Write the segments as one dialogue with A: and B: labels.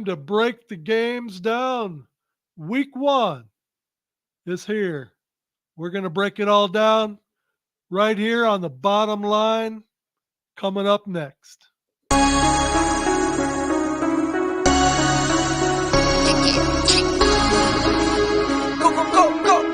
A: To break the games down. Week 1 is here. We're going to break it all down right here on the bottom line coming up next.
B: Go, go, go, go!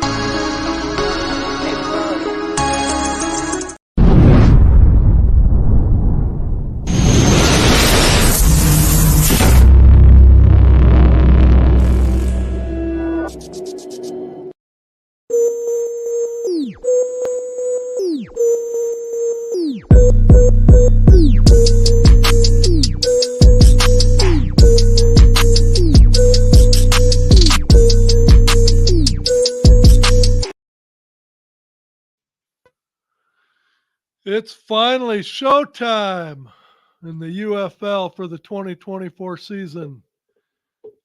A: It's finally showtime in the UFL for the 2024 season.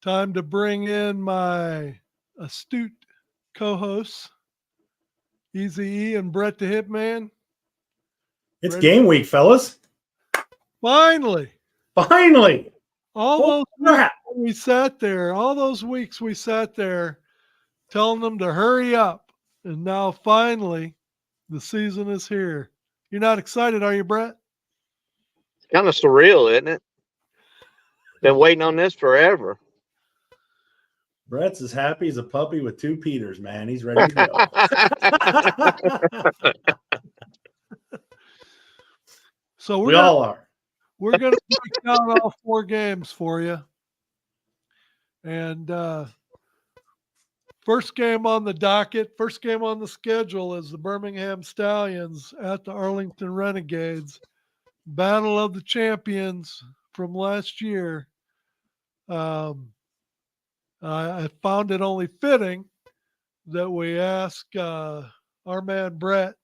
A: Time to bring in my astute co-hosts, Easy E and Brett the Hitman.
C: It's game week, fellas.
A: Finally.
C: All
A: those weeks we sat there telling them to hurry up. And now finally the season is here. You're not excited, are you, Brett?
D: It's kind of surreal, isn't it? Been waiting on this forever.
C: Brett's as happy as a puppy with two Peters, man. He's ready to go.
A: So
C: we all are.
A: We're going to break down all 4 games for you. And first game on the docket, first game on the schedule is the Birmingham Stallions at the Arlington Renegades. Battle of the champions from last year. I found it only fitting that we ask our man Brett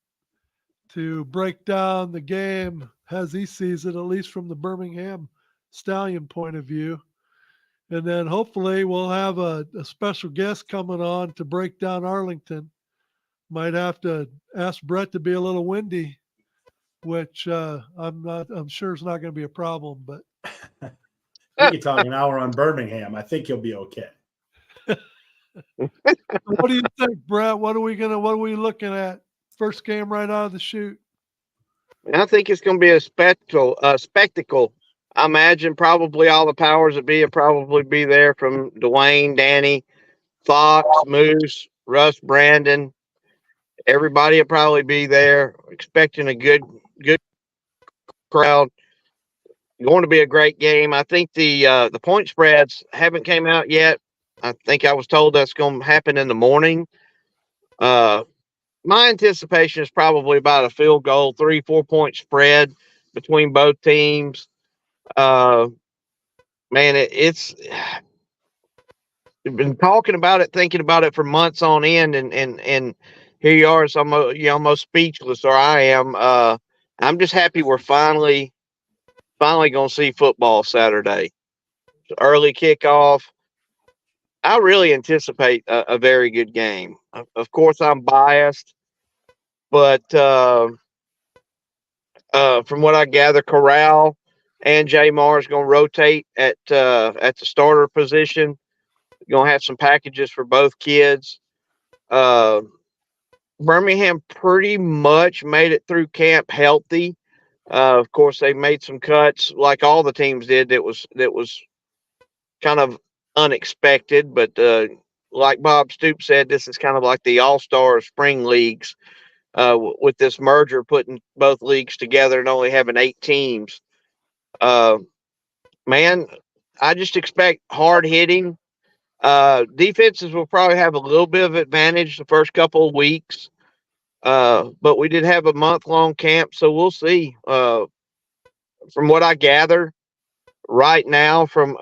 A: to break down the game as he sees it, at least from the Birmingham Stallion point of view. And then hopefully we'll have a special guest coming on to break down Arlington. Might have to ask Brett to be a little windy, which I'm sure is not going to be a problem. But
C: we could talk an hour on Birmingham. I think you'll be okay.
A: What do you think, Brett? What are we looking at? First game right out of the chute.
D: I think it's going to be a spectacle. I imagine probably all the powers that be will probably be there, from Dwayne, Danny, Fox, Moose, Russ, Brandon. Everybody will probably be there, expecting a good crowd. Going to be a great game. I think the point spreads haven't came out yet. I think I was told that's going to happen in the morning. My anticipation is probably about a field goal, 3-4 point spread between both teams. Man, it's been talking about it, thinking about it for months on end, and here you are. So I'm almost speechless, or I am. I'm just happy we're finally going to see football Saturday. Early kickoff. I really anticipate a very good game. Of course, I'm biased, but from what I gather, Corral and Jamar is going to rotate at the starter position. Going to have some packages for both kids. Birmingham pretty much made it through camp healthy. Of course, they made some cuts, like all the teams did. That was kind of unexpected, but like Bob Stoops said, this is kind of like the all-star spring leagues, with this merger putting both leagues together and only having 8 teams. Man, I just expect hard hitting. Defenses will probably have a little bit of advantage the first couple of weeks, but we did have a month-long camp, so we'll see. From what I gather right now from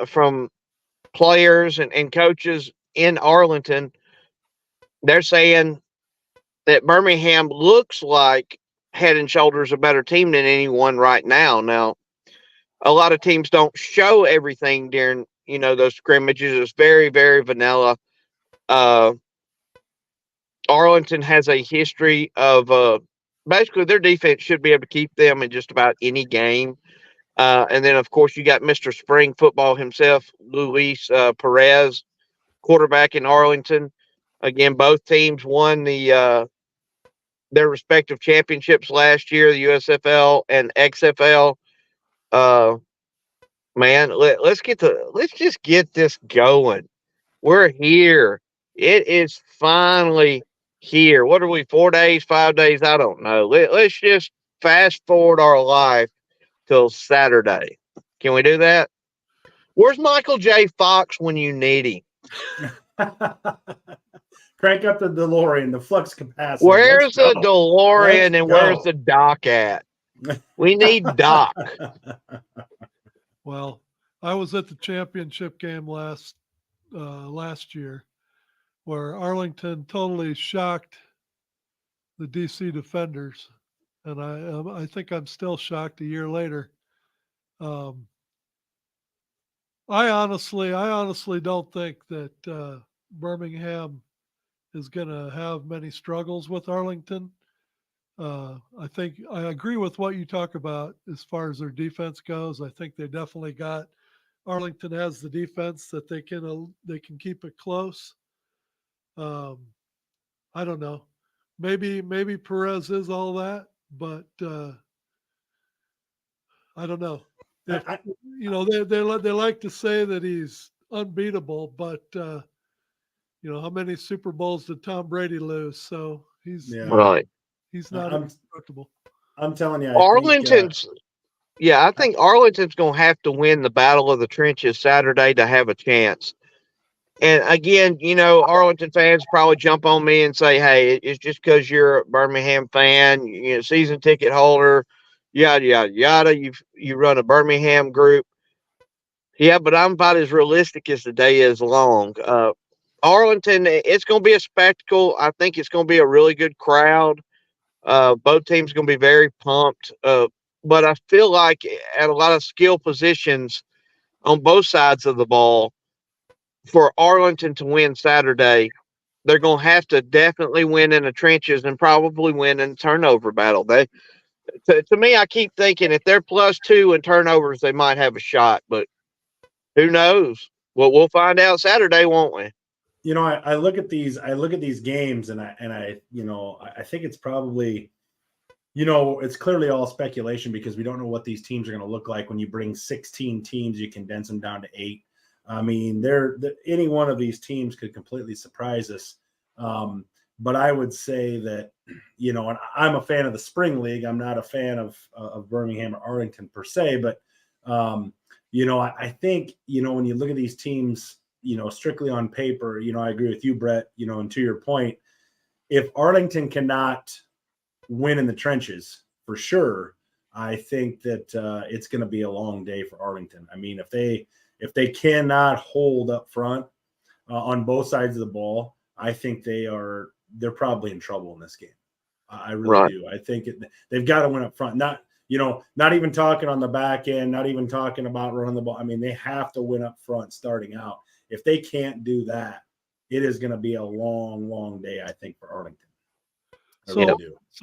D: players and coaches in Arlington, they're saying that Birmingham looks like head and shoulders a better team than anyone right now. Now, a lot of teams don't show everything during, those scrimmages. It's very, very vanilla. Arlington has a history of basically their defense should be able to keep them in just about any game. And then, of course, you got Mr. Spring Football himself, Luis Perez, quarterback in Arlington. Again, both teams won their respective championships last year, the USFL and XFL. Uh, man, let's just get this going. We're here. It is finally here. What are we? 4 days, 5 days? I don't know. Let's just fast forward our life till Saturday. Can we do that? Where's Michael J. Fox when you need him?
C: Crank up the DeLorean, the flux capacitor.
D: Where's the DeLorean
C: Let's
D: and where's
C: go.
D: the Doc at? We need Doc.
A: Well, I was at the championship game last year, where Arlington totally shocked the DC Defenders, and I think I'm still shocked a year later. I honestly don't think that Birmingham is going to have many struggles with Arlington. I think I agree with what you talk about as far as their defense goes. I think they definitely got Arlington has the defense that they can keep it close. I don't know. Maybe Perez is all that, but I don't know. If, they like to say that he's unbeatable, but how many Super Bowls did Tom Brady lose? So he's
D: Right.
A: He's not indestructible.
C: I'm telling you,
D: I think Arlington's going to have to win the Battle of the Trenches Saturday to have a chance. And again, Arlington fans probably jump on me and say, "Hey, it's just because you're a Birmingham fan, season ticket holder, yada yada yada. You run a Birmingham group." Yeah, but I'm about as realistic as the day is long. Arlington, it's going to be a spectacle. I think it's going to be a really good crowd. Both teams are going to be very pumped. But I feel like at a lot of skill positions on both sides of the ball, for Arlington to win Saturday, they're going to have to definitely win in the trenches and probably win in the turnover battle. To me, I keep thinking if they're +2 in turnovers, they might have a shot, but who knows? Well, we'll find out Saturday, won't we?
C: I look at these games and I think it's probably, it's clearly all speculation because we don't know what these teams are going to look like when you bring 16 teams, you condense them down to 8. I mean, any one of these teams could completely surprise us. But I would say that, and I'm a fan of the Spring League. I'm not a fan of Birmingham or Arlington per se, but, I think, when you look at these teams, strictly on paper, I agree with you, Brett, and to your point, if Arlington cannot win in the trenches for sure, I think that it's going to be a long day for Arlington. I mean, if they cannot hold up front on both sides of the ball, I think they're probably in trouble in this game. I really do. I think they've got to win up front. Not even talking on the back end, not even talking about running the ball. I mean, they have to win up front starting out. If they can't do that, it is going to be a long, long day, I think, for Arlington.
A: So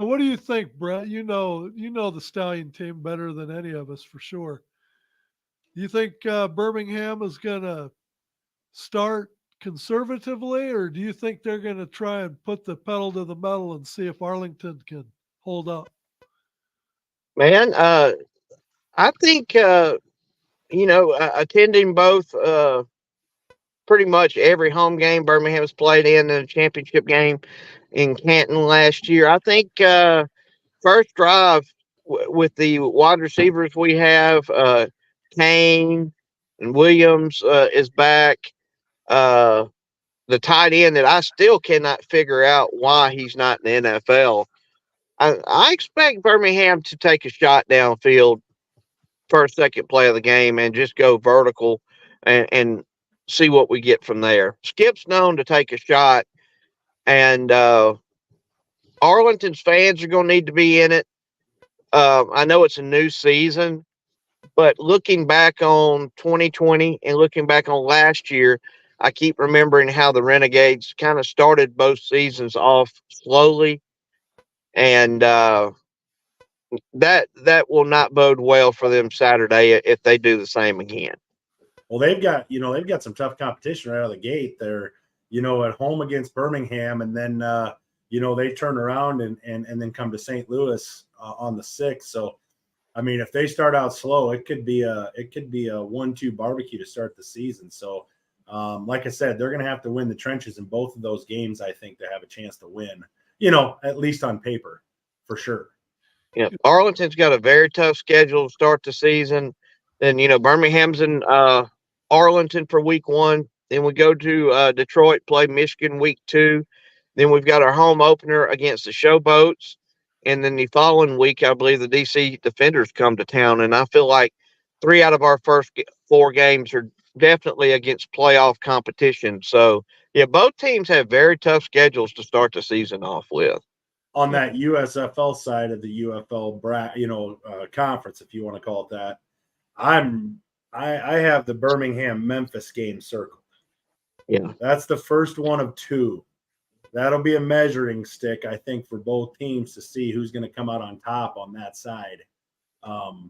A: what do you think, Brett? You know the Stallion team better than any of us for sure. Do you think Birmingham is going to start conservatively, or do you think they're going to try and put the pedal to the metal and see if Arlington can hold up?
D: Man, I think, attending both pretty much every home game Birmingham's played in a championship game in Canton last year, I think first drive with the wide receivers we have, Kane and Williams is back. The tight end that I still cannot figure out why he's not in the NFL. I expect Birmingham to take a shot downfield first, second play of the game and just go vertical and see what we get from there. Skip's known to take a shot, and Arlington's fans are going to need to be in it. I know it's a new season, but looking back on 2020 and looking back on last year, I keep remembering how the Renegades kind of started both seasons off slowly. And that will not bode well for them Saturday if they do the same again.
C: Well, they've got some tough competition right out of the gate. They're at home against Birmingham, and then they turn around and then come to St. Louis on the 6th. So, I mean, if they start out slow, it could be a 1-2 barbecue to start the season. So, like I said, they're going to have to win the trenches in both of those games, I think, to have a chance to win. At least on paper, for sure.
D: Yeah, Arlington's got a very tough schedule to start the season. Then Birmingham's in Arlington for week 1. Then we go to Detroit, play Michigan week 2. Then we've got our home opener against the Showboats. And then the following week, I believe the DC Defenders come to town. And I feel like 3 out of our first 4 games are definitely against playoff competition. So, yeah, both teams have very tough schedules to start the season off with.
C: On that USFL side of the UFL conference, if you want to call it that, I have the Birmingham Memphis game circled.
D: Yeah,
C: that's the first one of 2. That'll be a measuring stick, I think, for both teams to see who's going to come out on top on that side. The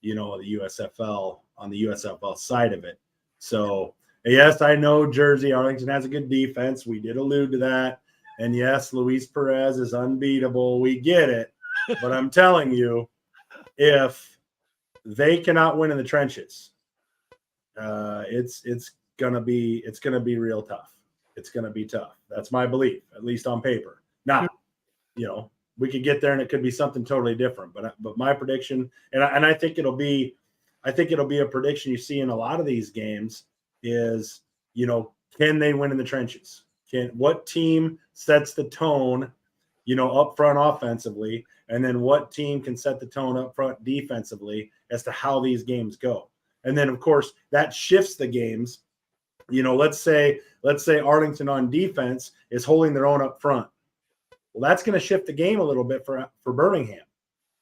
C: USFL on the USFL side of it. So yes, I know Jersey Arlington has a good defense. We did allude to that. And yes, Luis Perez is unbeatable. We get it. But I'm telling you, if they cannot win in the trenches, it's gonna be real tough. It's gonna be tough. That's my belief, at least on paper. Now, we could get there and it could be something totally different. But my prediction, and I think it'll be a prediction you see in a lot of these games is, can they win in the trenches? What team sets the tone, up front offensively, and then what team can set the tone up front defensively as to how these games go. And then, of course, that shifts the games. Let's say Arlington on defense is holding their own up front. Well, that's going to shift the game a little bit for Birmingham.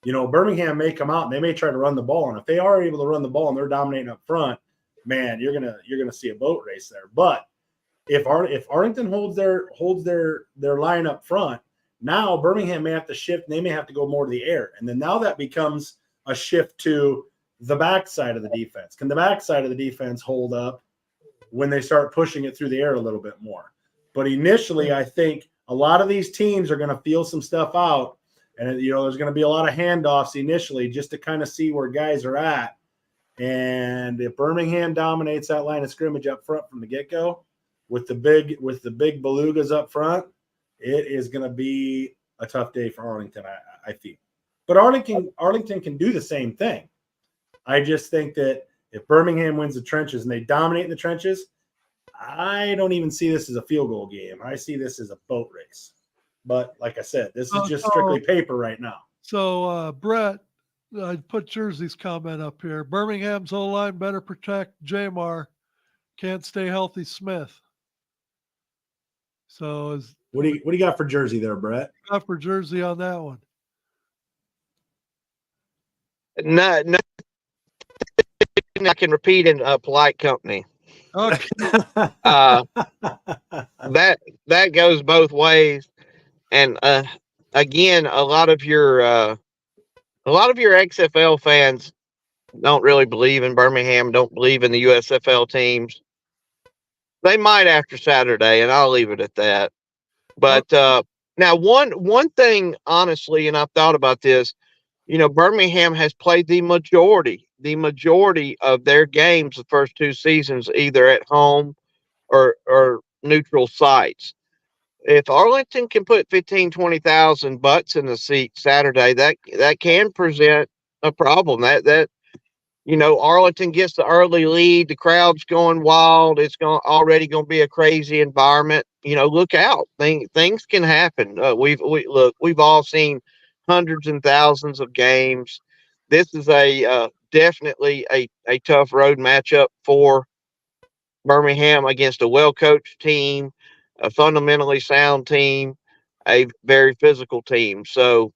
C: Birmingham may come out and they may try to run the ball, and if they are able to run the ball and they're dominating up front, man, you're gonna see a boat race there. But if Arlington holds their line up front, now Birmingham may have to shift and they may have to go more to the air. And then now that becomes a shift to the backside of the defense. Can the backside of the defense hold up when they start pushing it through the air a little bit more? But initially, I think a lot of these teams are going to feel some stuff out. And, there's going to be a lot of handoffs initially just to kind of see where guys are at. And if Birmingham dominates that line of scrimmage up front from the get-go, with the big belugas up front, it is going to be a tough day for Arlington, I feel. But Arlington can do the same thing. I just think that if Birmingham wins the trenches and they dominate in the trenches, I don't even see this as a field goal game. I see this as a boat race. But like I said, this is just strictly paper right now.
A: So, Brett, I put Jersey's comment up here. Birmingham's O-line better protect Jamar. Can't stay healthy, Smith. So
C: what do you got for Jersey there, Brett?
A: Got for Jersey on that one?
D: No, I can repeat in a polite company.
A: Okay.
D: That goes both ways, and again, a lot of your XFL fans don't really believe in Birmingham, don't believe in the USFL teams. They might after Saturday, and I'll leave it at that. But now, one thing, honestly, and I've thought about this. Birmingham has played the majority of their games the first 2 seasons either at home or neutral sites. If Arlington can put 15,000-20,000 butts in the seat Saturday, that can present a problem. That Arlington gets the early lead, the crowd's going wild. It's already going to be a crazy environment. Look out. Things can happen. We've all seen hundreds and thousands of games. This is definitely a tough road matchup for Birmingham against a well-coached team, a fundamentally sound team, a very physical team. So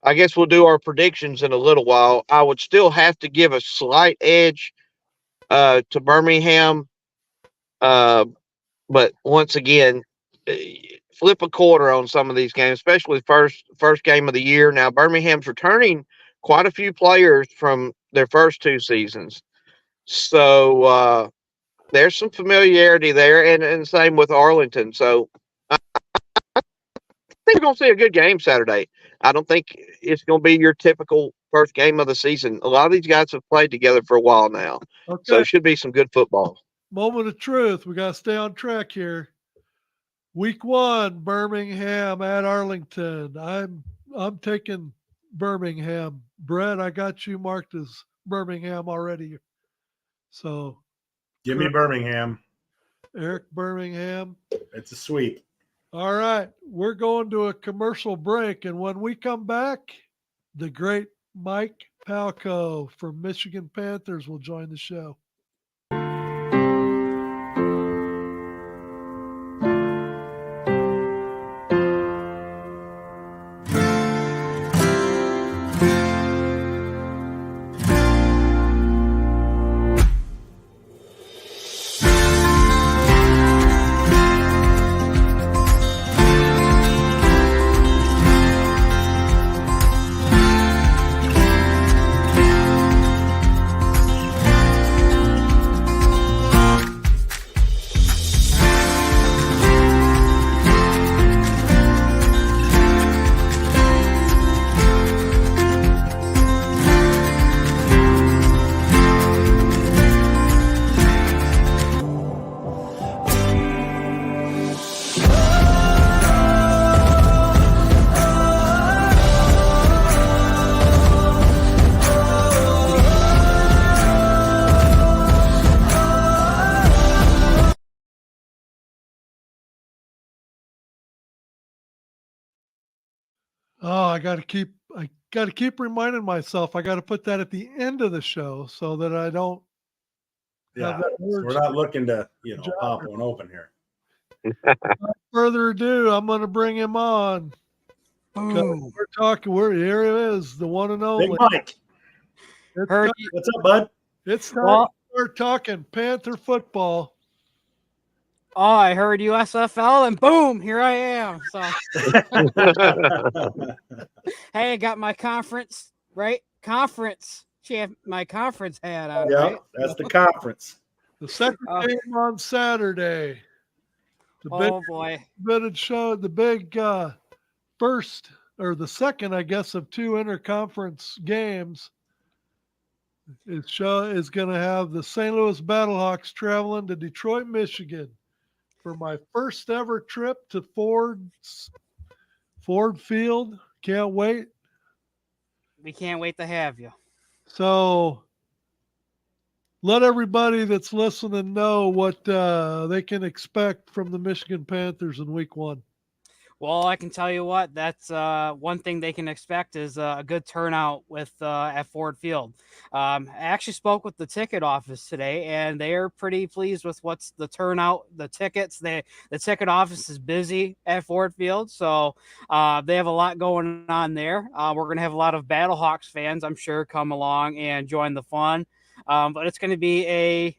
D: I guess we'll do our predictions in a little while. I would still have to give a slight edge to Birmingham. But once again, flip a quarter on some of these games, especially first game of the year. Now Birmingham's returning quite a few players from their first 2 seasons, so there's some familiarity there, and same with Arlington. So I think we're going to see a good game Saturday. I don't think it's going to be your typical first game of the season. A lot of these guys have played together for a while now, so
A: Okay.
D: it should be some good football.
A: Moment of truth. We got to stay on track here. Week 1, Birmingham at Arlington. I'm taking Birmingham. Brett, I got you marked as Birmingham already. So
C: Give me Birmingham.
A: Eric, Birmingham.
C: It's a sweep.
A: All right. We're going to a commercial break. And when we come back, the great Mike Palco from Michigan Panthers will join the show. Oh, I got to keep reminding myself. I got to put that at the end of the show so that I don't.
C: Yeah,
A: have that
C: so
A: word
C: we're not looking to
A: John.
C: pop one open here.
A: Without further ado, I'm going to bring him on.
E: Boom.
A: We're talking. Here he is, the one and
C: Big
A: only.
C: Mike,
A: It's
E: Heard
A: time,
E: you.
C: what's up, bud?
A: it's time
E: Well-
A: to start talking Panther football.
E: Oh, I heard USFL, and boom, here I am. So, hey, I got my conference, right? My conference hat on,
C: Yeah,
E: right?
C: that's the conference.
A: The second game on Saturday. The
E: Oh boy.
A: big first or the second, I guess, of 2 interconference games. It is going to have the St. Louis Battlehawks traveling to Detroit, Michigan, for my first ever trip to Ford Field. Can't wait.
E: We can't wait to have you.
A: So let everybody that's listening know what they can expect from the Michigan Panthers in week 1.
E: Well, I can tell you what, that's one thing they can expect is a good turnout with at Ford Field. I actually spoke with the ticket office today, and they are pretty pleased with what's the turnout, the tickets. The ticket office is busy at Ford Field, so they have a lot going on there. We're going to have a lot of Battlehawks fans, I'm sure, come along and join the fun. But it's going to be a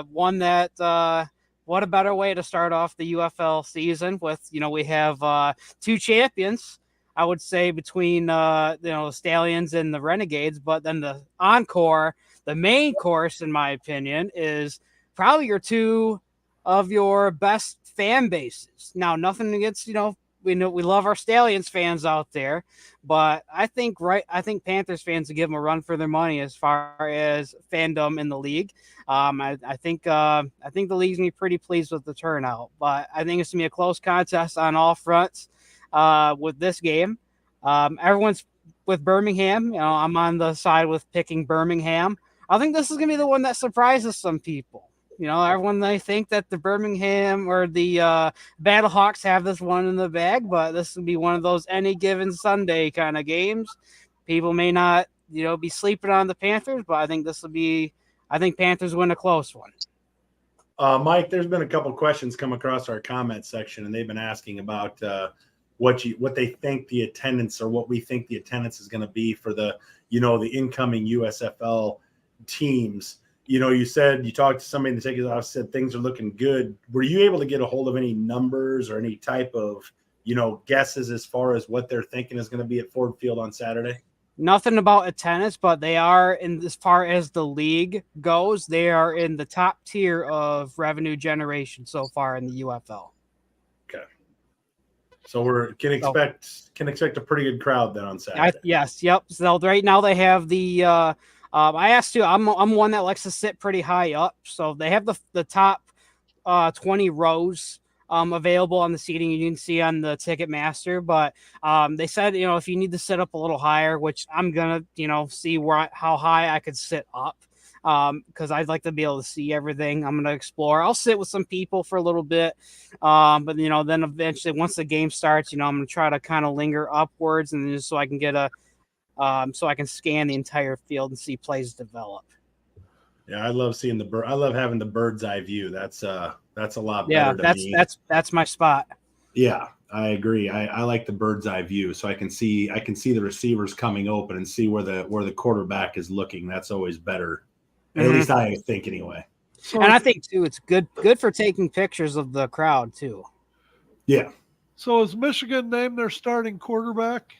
E: one that what a better way to start off the UFL season with, we have 2 champions, I would say, between, the Stallions and the Renegades. But then the encore, the main course, in my opinion, is probably your 2 of your best fan bases. Now, nothing against, we love our Stallions fans out there, but I think Panthers fans will give them a run for their money as far as fandom in the league. I think the league's gonna be pretty pleased with the turnout, but I think it's gonna be a close contest on all fronts with this game. Everyone's with Birmingham. I'm on the side with picking Birmingham. I think this is gonna be the one that surprises some people. Everyone, they think that the Birmingham or the Battlehawks have this one in the bag, but this will be one of those any given Sunday kind of games. People may not, be sleeping on the Panthers, but I think Panthers win a close one.
C: Mike, there's been a couple questions come across our comment section, and they've been asking about what they think the attendance, or what we think the attendance is going to be for the the incoming USFL teams. you said you talked to somebody in the ticket office, said things are looking good. Were you able to get a hold of any numbers or any type of, guesses as far as what they're thinking is going to be at Ford Field on Saturday?
E: Nothing about attendance, but they are in as far as the league goes, they are in the top tier of revenue generation so far in the UFL.
C: Okay. So can expect a pretty good crowd then on Saturday.
E: Yes, yep. So right now they have the I asked you, I'm one that likes to sit pretty high up. So they have the top 20 rows available on the seating you can see on the Ticketmaster, but they said, if you need to sit up a little higher, which I'm gonna, see how high I could sit up, because I'd like to be able to see everything. I'm gonna explore. I'll sit with some people for a little bit, but then eventually once the game starts, I'm gonna try to kind of linger upwards, and just so I can get so I can scan the entire field and see plays develop.
C: Yeah, I love seeing I love having the bird's eye view. That's a lot better to me.
E: That's my spot.
C: Yeah, I agree. I like the bird's eye view, so I can see the receivers coming open and see where the quarterback is looking. That's always better. Mm-hmm. At least I think anyway.
E: And I think too, it's good for taking pictures of the crowd too.
C: Yeah.
A: So is Michigan named their starting quarterback?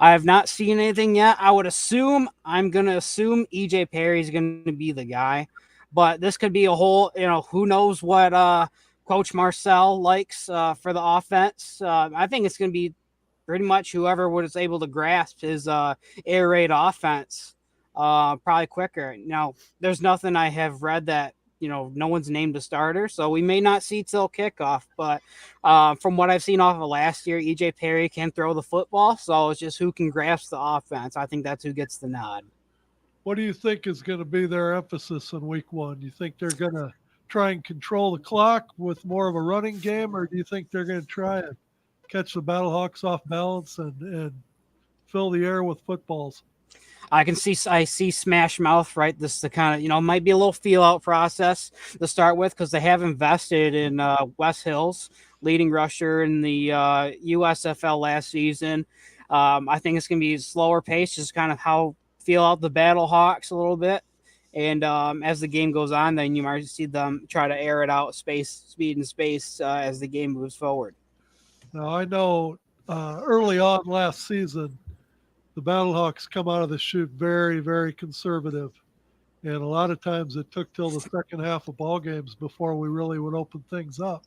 E: I have not seen anything yet. I'm going to assume EJ Perry is going to be the guy, but this could be a whole, who knows what Coach Marcel likes for the offense. I think it's going to be pretty much whoever was able to grasp his air raid offense probably quicker. Now, there's nothing I have read that, no one's named a starter, so we may not see till kickoff. But from what I've seen off of last year, EJ Perry can throw the football, so it's just who can grasp the offense. I think that's who gets the nod.
A: What do you think is going to be their emphasis in week one? Do you think they're going to try and control the clock with more of a running game, or do you think they're going to try and catch the Battlehawks off balance and fill the air with footballs?
E: I see Smash Mouth, right? This is the kind of, might be a little feel out process to start with, because they have invested in Wes Hills, leading rusher in the USFL last season. I think it's going to be a slower pace, just kind of how feel out the Battlehawks a little bit. And as the game goes on, then you might see them try to air it out, speed and space as the game moves forward.
A: Now, I know early on last season, the Battlehawks come out of the chute very, very conservative. And a lot of times it took till the second half of ball games before we really would open things up.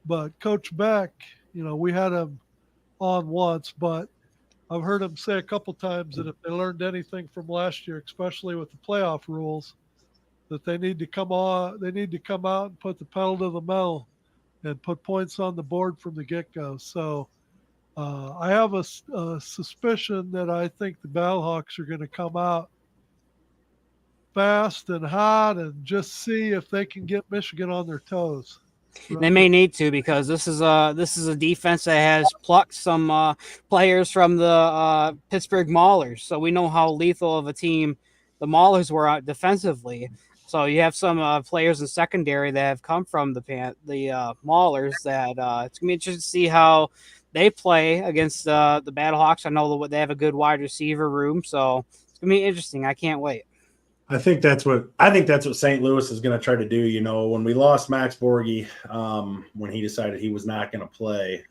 A: But Coach Beck, we had him on once, but I've heard him say a couple times that if they learned anything from last year, especially with the playoff rules, that they need to come out and put the pedal to the metal and put points on the board from the get-go. So I have a suspicion that I think the Battlehawks are going to come out fast and hot and just see if they can get Michigan on their toes.
E: They may need to, because this is a defense that has plucked some players from the Pittsburgh Maulers, so we know how lethal of a team the Maulers were defensively. So you have some players in secondary that have come from the Maulers. That it's gonna be interesting to see how they play against the Battlehawks. I know they have a good wide receiver room, so it's gonna be interesting. I can't wait.
C: I think that's what St. Louis is going to try to do. When we lost Max Borghi, when he decided he was not going to play,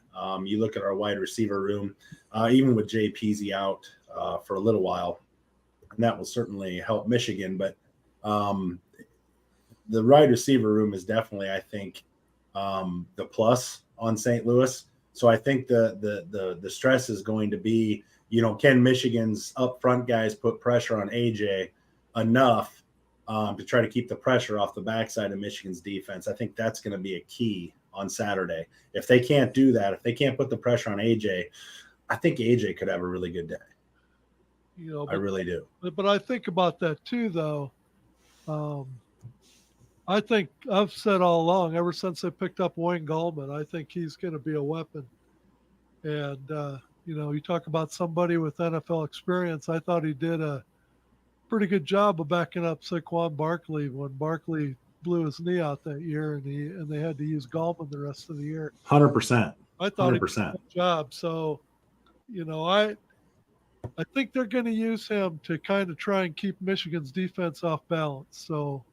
C: you look at our wide receiver room, even with Jay Peasy out for a little while, and that will certainly help Michigan. But the wide receiver room is definitely, I think, the plus on St. Louis. So I think the stress is going to be, can Michigan's up front guys put pressure on AJ enough to try to keep the pressure off the backside of Michigan's defense? I think that's going to be a key on Saturday. If they can't do that, if they can't put the pressure on AJ, I think AJ could have a really good day. I really do.
A: But I think about that too, though. I think I've said all along, ever since I picked up Wayne Gallman, I think he's going to be a weapon. And, you talk about somebody with NFL experience. I thought he did a pretty good job of backing up Saquon Barkley when Barkley blew his knee out that year, and they had to use Gallman the rest of the year.
C: 100%.
A: I thought 100%. He did a good job. So, I think they're going to use him to kind of try and keep Michigan's defense off balance. So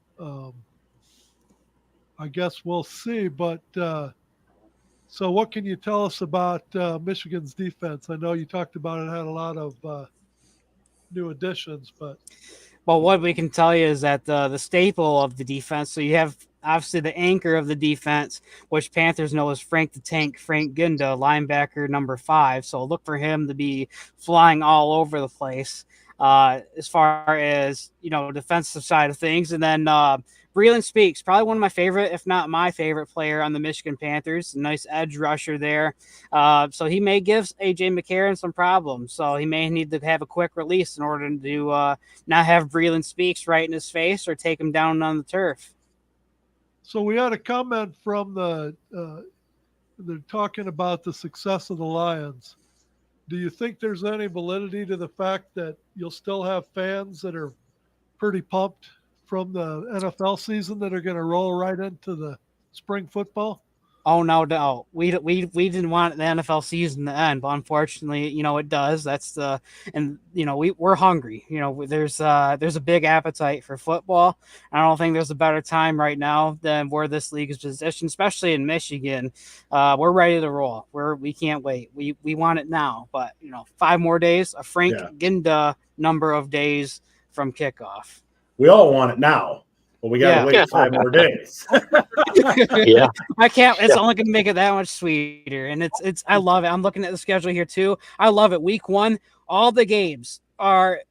A: I guess we'll see. But so what can you tell us about Michigan's defense? I know you talked about it had a lot of new additions, but
E: Well, what we can tell you is that the staple of the defense. So you have obviously the anchor of the defense, which Panthers know is Frank the Tank, Frank Ginda, linebacker number 5. So look for him to be flying all over the place as far as defensive side of things. And then Breland Speaks, probably one of my favorite, if not my favorite player on the Michigan Panthers. A nice edge rusher there. So he may give AJ McCarron some problems. So he may need to have a quick release in order to not have Breland Speaks right in his face or take him down on the turf.
A: so we had a comment from they're talking about the success of the Lions. Do you think there's any validity to the fact that you'll still have fans that are pretty pumped from the NFL season that are going to roll right into the spring football?
E: Oh, no doubt. We didn't want the NFL season to end, but unfortunately, it does. We're hungry. There's a big appetite for football. I don't think there's a better time right now than where this league is positioned, especially in Michigan. We're ready to roll. We can't wait. We want it now. But 5 more days, a Frank Ginda number of days from kickoff.
C: We all want it now, but we got to wait 5 more days.
D: Yeah.
E: I can't. It's only going to make it that much sweeter. And it's. I love it. I'm looking at the schedule here too. I love it. Week 1, all the games are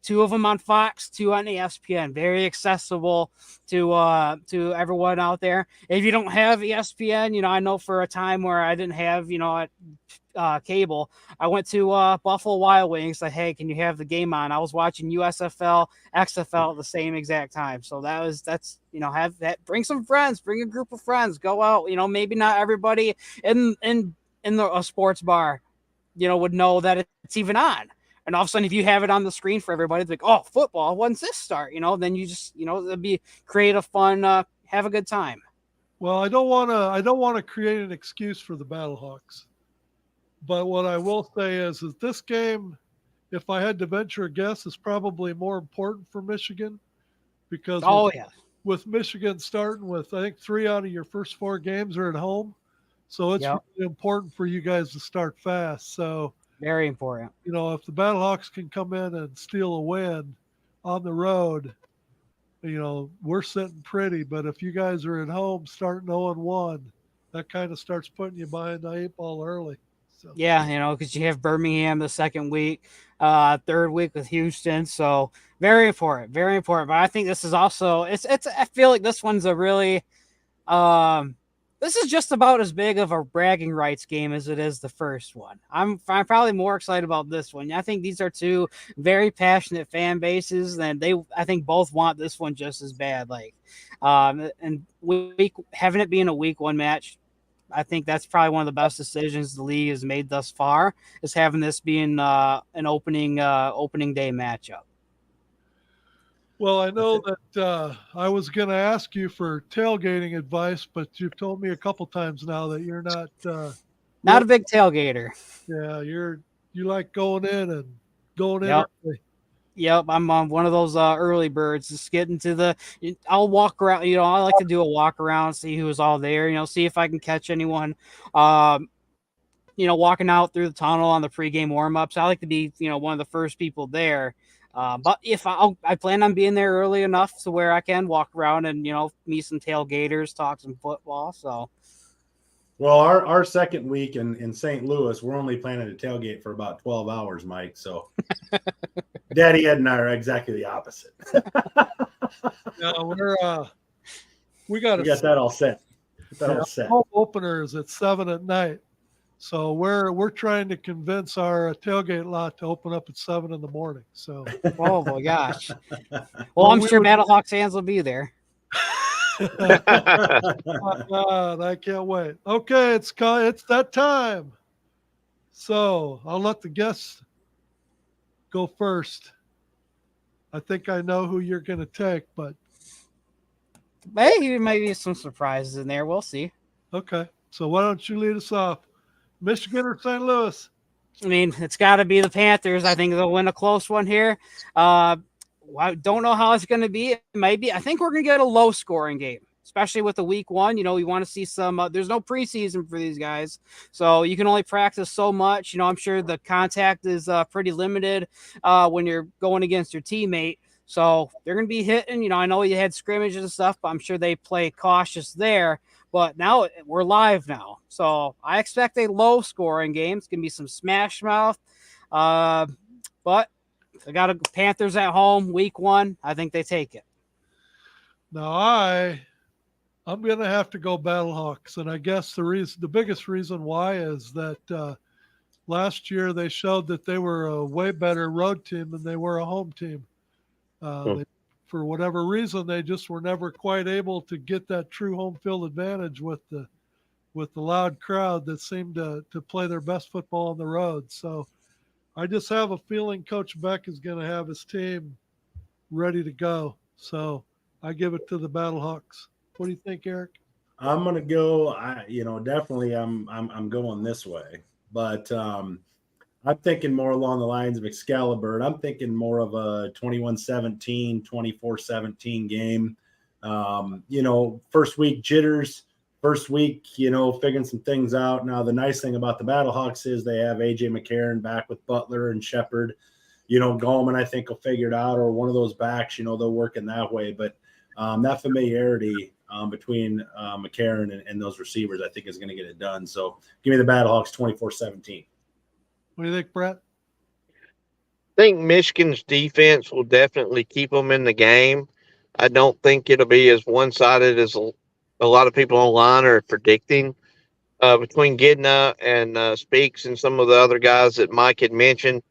E: 2 of them on Fox, 2 on ESPN. Very accessible to everyone out there. If you don't have ESPN, I know for a time where I didn't have cable, I went to Buffalo Wild Wings. Like, hey, can you have the game on? I was watching USFL, XFL at the same exact time. So that's have that. Bring some friends. Bring a group of friends. Go out. Maybe not everybody in a sports bar, would know that it's even on. And all of a sudden, if you have it on the screen for everybody, it's like, oh, football, when's this start? Then you just, it'd be creative, fun, have a good time.
A: Well, I don't want to create an excuse for the Battlehawks. But what I will say is this game, if I had to venture a guess, is probably more important for Michigan because with Michigan starting with, I think 3 out of your first 4 games are at home. So it's really important for you guys to start fast. So
E: very important.
A: If the Battlehawks can come in and steal a win on the road, we're sitting pretty. But if you guys are at home starting 0-1, that kind of starts putting you behind the 8 ball early. So.
E: Yeah, because you have Birmingham the second week, 3rd week with Houston. So very important, very important. But I think this is also it's. I feel like this one's a really this is just about as big of a bragging rights game as it is the first one. I'm probably more excited about this one. I think these are 2 very passionate fan bases, and I think both want this one just as bad. And having it being a week 1 match, I think that's probably one of the best decisions the league has made thus far, is having this being an opening day matchup.
A: Well, I know that I was going to ask you for tailgating advice, but you've told me a couple times now that you're not
E: a big tailgater.
A: Yeah, you like going in and going in early.
E: Yep, I'm one of those early birds. Just getting to I'll walk around. I like to do a walk around, see who's all there. See if I can catch anyone. Walking out through the tunnel on the pregame warm-ups. I like to be, one of the first people there. But if I plan on being there early enough to where I can walk around and meet some tailgaters, talk some football. So.
C: Well, our second week in St. Louis, we're only planning to tailgate for about 12 hours, Mike. So Daddy Ed and I are exactly the opposite.
A: No, we got
C: that all set. All set.
A: Home opener is at 7 at night. So we're trying to convince our tailgate lot to open up at 7 in the morning. So
E: oh my gosh. Well, I'm sure Battlehawks fans will be there.
A: God, I can't wait. Okay, it's that time. So I'll let the guests go first. I think I know who you're going to take, but
E: maybe there might be some surprises in there. We'll see.
A: Okay, so why don't you lead us off? Michigan or St. Louis?
E: I mean, it's got to be the Panthers. I think they'll win a close one here. I don't know how it's going to be. It might be. I think we're going to get a low scoring game, especially with the week one. You know, we want to see some. There's no preseason for these guys, so you can only practice so much. You know, I'm sure the contact is pretty limited when you're going against your teammate. So they're going to be hitting. You know, I know you had scrimmages and stuff, but I'm sure they play cautious there. But now we're live now. So I expect a low scoring game. It's going to be some smash mouth. But I got Panthers at home, week one. I think they take it.
A: Now I'm going to have to go Battlehawks, and I guess the biggest reason why is that last year they showed that they were a way better road team than they were a home team. For whatever reason, they just were never quite able to get that true home field advantage with the loud crowd that seemed to play their best football on the road. So I just have a feeling Coach Beck is going to have his team ready to go. So I give it to the Battlehawks. What do you think, Eric?
C: I'm gonna go. Definitely, I'm going this way, but I'm thinking more along the lines of Excalibur. I'm thinking more of a 21-17, 24-17 game. First week jitters, first week, figuring some things out. Now, the nice thing about the Battlehawks is they have A.J. McCarron back with Butler and Shepard. Gallman, I think, will figure it out, or one of those backs, they'll work in that way. But that familiarity between McCarron and those receivers, I think, is going to get it done. So give me the Battlehawks 24-17.
A: What do you think, Brett?
D: I think Michigan's defense will definitely keep them in the game. I don't think it'll be as one-sided as a lot of people online are predicting. Between Gidna and Speaks and some of the other guys that Mike had mentioned,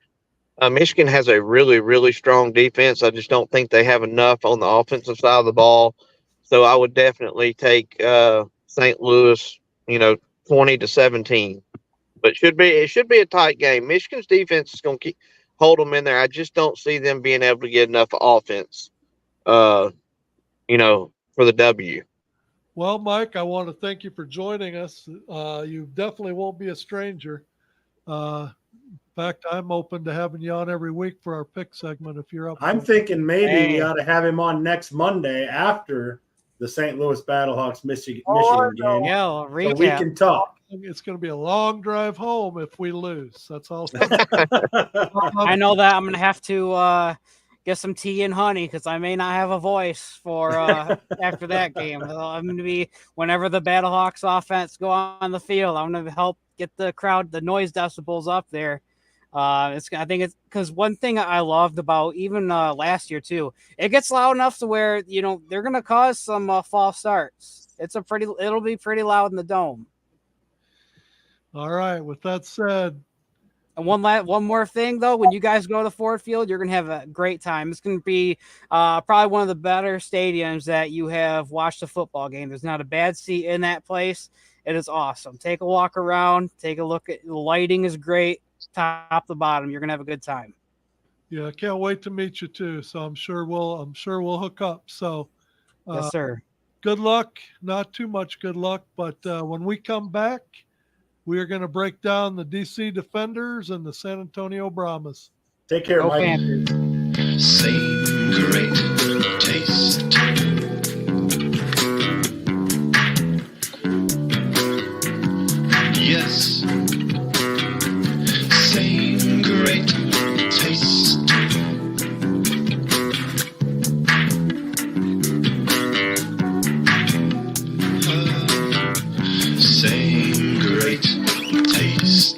D: Michigan has a really, really strong defense. I just don't think they have enough on the offensive side of the ball. So I would definitely take St. Louis, 20-17. But it should be a tight game. Michigan's defense is going to hold them in there. I just don't see them being able to get enough offense, for the W.
A: Well, Mike, I want to thank you for joining us. You definitely won't be a stranger. In fact, I'm open to having you on every week for our pick segment if you're up.
C: I'm thinking maybe we ought to have him on next Monday after the St. Louis Battlehawks Michigan game.
E: Yeah,
C: so we can talk.
A: It's going to be a long drive home if we lose. That's all.
E: I know that I'm going to have to get some tea and honey because I may not have a voice for after that game. I'm going to be, whenever the Battlehawks offense go on the field, I'm going to help get the crowd, the noise decibels up there. I think it's because one thing I loved about even last year too, it gets loud enough to where they're going to cause some false starts. It'll be pretty loud in the dome.
A: All right. With that said,
E: and one more thing though, when you guys go to Ford Field, you're gonna have a great time. It's gonna be probably one of the better stadiums that you have watched a football game. There's not a bad seat in that place. It is awesome. Take a walk around. Take a look at the lighting is great, top to bottom. You're gonna have a good time.
A: Yeah, I can't wait to meet you too. So I'm sure we'll hook up. So
E: yes, sir.
A: Good luck. Not too much good luck, but when we come back, we are going to break down the DC Defenders and the San Antonio Brahmas.
C: Take care, Mike.
B: Same great taste. Yes. Same great taste. Same great taste.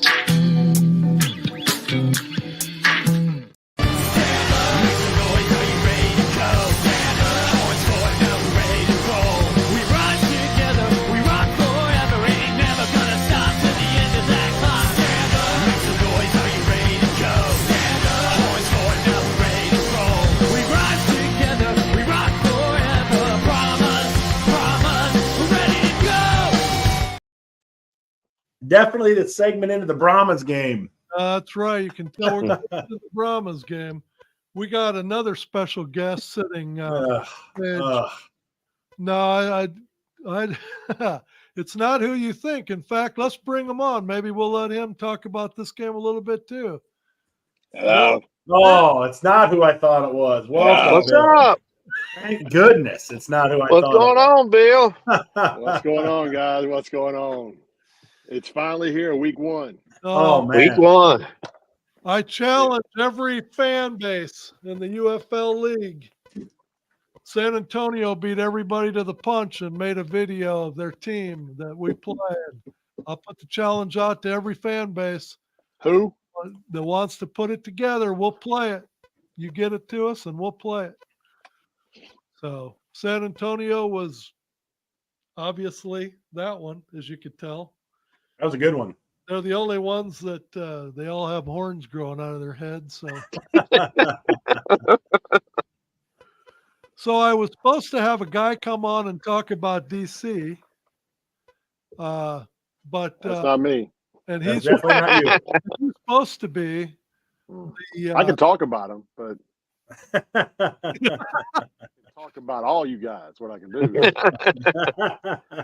C: Definitely the segment into the Brahmas game.
A: That's right. You can tell we're going to the Brahmas game. We got another special guest sitting. No, It's not who you think. In fact, let's bring him on. Maybe we'll let him talk about this game a little bit too.
F: Hello.
C: Oh, it's not who I thought it was. Welcome,
D: What's
C: Bill.
D: up?
C: Thank goodness it's not who I
D: What's
C: thought.
D: going on, Bill?
F: What's going on, guys? What's going on? It's finally here, week one.
C: Oh, man.
D: Week one.
A: I challenge every fan base in the UFL league. San Antonio beat everybody to the punch and made a video of their team that we played. I'll put the challenge out to every fan base
F: Who?
A: that wants to put it together. We'll play it. You get it to us and we'll play it. So San Antonio was obviously that one, as you could tell.
C: That was a good one.
A: They're the only ones that they all have horns growing out of their heads. So, so I was supposed to have a guy come on and talk about DC, but
F: That's not me.
A: and
C: That's
A: he's
C: definitely not you.
A: he's supposed to be the
F: I can talk about them, but talk about all you guys. What I can do.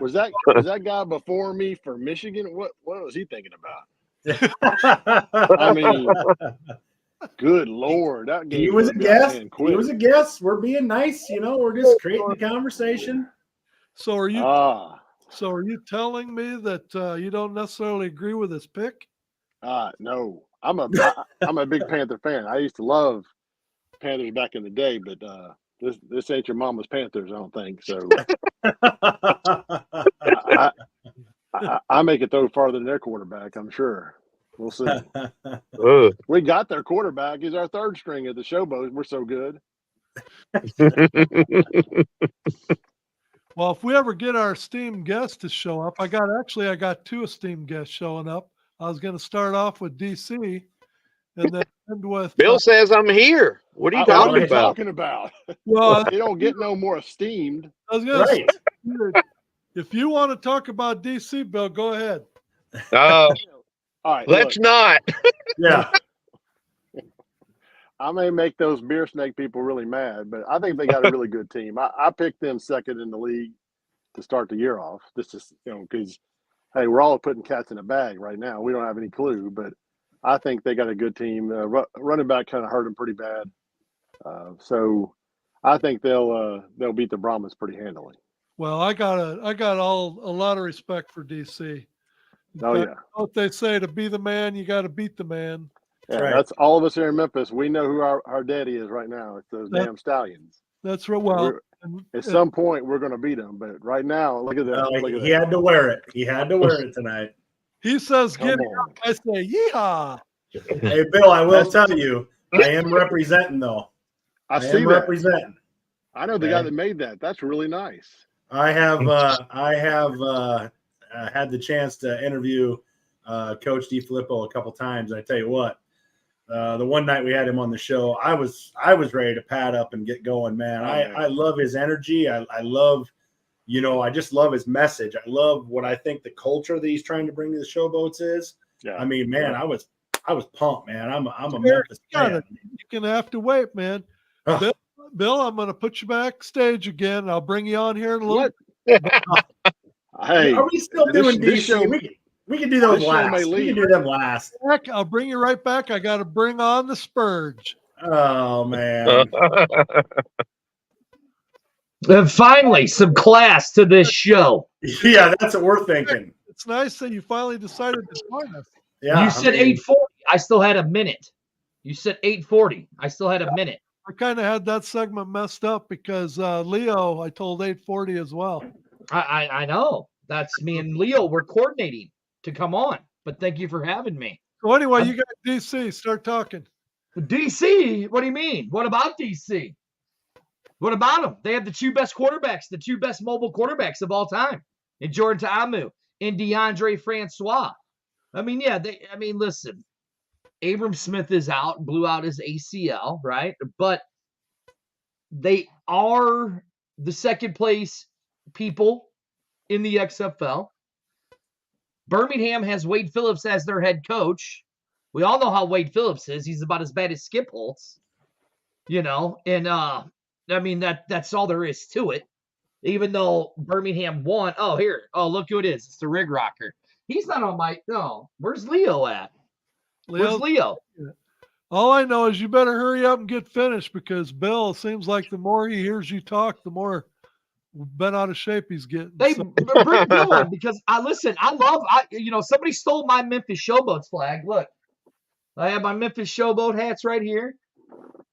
F: Was that guy before me for Michigan? What was he thinking about? I mean, good Lord, that game
C: he was a
F: could have got
C: guest.
F: in
C: He
F: quick.
C: was a guest. We're being nice, we're just creating a conversation.
A: So are you?
F: Ah,
A: So are you telling me that you don't necessarily agree with his pick?
F: no. I'm a big Panther fan. I used to love Panthers back in the day, but this ain't your mama's Panthers, I don't think. So I make it throw farther than their quarterback, I'm sure. We'll see.
D: Ugh.
F: We got their quarterback. He's our third string at the Showboat. We're so good.
A: Well, if we ever get our esteemed guest to show up, I got two esteemed guests showing up. I was going to start off with DC and then end with
D: Bill says I'm here. What are you
F: What are
D: talking
F: you
D: about?
F: talking about?
A: well,
F: You don't get no more esteemed.
A: I was going
C: Right.
A: to say, if you want to talk about DC, Bill, go ahead.
F: All right,
D: Let's
F: look,
D: not.
C: Yeah.
F: I may make those beer snake people really mad, but I think they got a really good team. I picked them second in the league to start the year off. This is, because, hey, we're all putting cats in a bag right now. We don't have any clue, but I think they got a good team. Running back kind of hurt them pretty bad. So I think they'll beat the Brahmas pretty handily.
A: Well, I got a lot of respect for DC. In
F: Oh,
A: fact,
F: yeah.
A: what they say, to be the man, you got to beat the man.
F: Yeah,
C: right.
F: that's all of us here in Memphis. We know who our daddy is right now. It's those damn Stallions.
A: That's right. Well,
F: At some point, we're going to beat them. But right now, look at that.
C: Well,
F: Look at
C: he
F: that.
C: had to wear it. He had to wear it tonight.
A: he says,
F: Come
A: "Get
F: on.
A: up." I say, "Yeehaw!"
C: Hey, Bill, I will tell you, I am representing though.
F: I see
C: am
F: that.
C: representing.
F: I know the
C: Okay.
F: guy that made that. That's really nice.
C: I have had the chance to interview Coach DiFilippo a couple times. And I tell you what, the one night we had him on the show, I was ready to pad up and get going, man. I love his energy. I love, I just love his message. I love what I think the culture that he's trying to bring to the Showboats is.
F: Yeah.
C: I mean, man, I was pumped, man. I'm a
A: Sure,
C: Memphis
A: got
C: fan.
A: it. You're gonna have to wait, man.
C: Ugh.
A: Bill, I'm gonna put you backstage again. I'll bring you on here in a little.
F: What? Hey,
C: Are we still doing
F: this
C: DC?
F: show-
C: we can do those
F: this show may
C: last. We
F: leave.
C: can do them last.
A: Back. I'll bring you right back. I got to bring on the Spurge.
C: Oh man.
G: Finally, some class to this show.
C: Yeah, that's what we're thinking.
A: It's nice that you finally decided to join us.
C: Yeah,
G: You said 8:40. I still had a minute. You said 8:40. I still had a minute.
A: I kind of had that segment messed up because Leo, I told 8:40 as well.
G: I know. That's me and Leo. We're coordinating to come on. But thank you for having me.
A: So anyway, you got DC. Start talking.
G: DC? What do you mean? What about DC? What about them? They have the two best quarterbacks, the two best mobile quarterbacks of all time, in Jordan Ta'amu and DeAndre Francois. I mean, yeah. Listen. Abram Smith is out, blew out his ACL, right? But they are the second place people in the XFL. Birmingham has Wade Phillips as their head coach. We all know how Wade Phillips is. He's about as bad as Skip Holtz, and that's all there is to it. Even though Birmingham won. Oh, here. Oh, look who it is. It's the Rig Rocker. He's not on my. No. Where's Leo at? Where's
A: Leo's-
G: Leo?
A: All I know is you better hurry up and get finished because Bill seems like the more he hears you talk, the more bent out of shape he's getting.
G: They
A: So,
G: bring Bill in because I listen. I love. Somebody stole my Memphis Showboats flag. Look, I have my Memphis Showboat hats right here.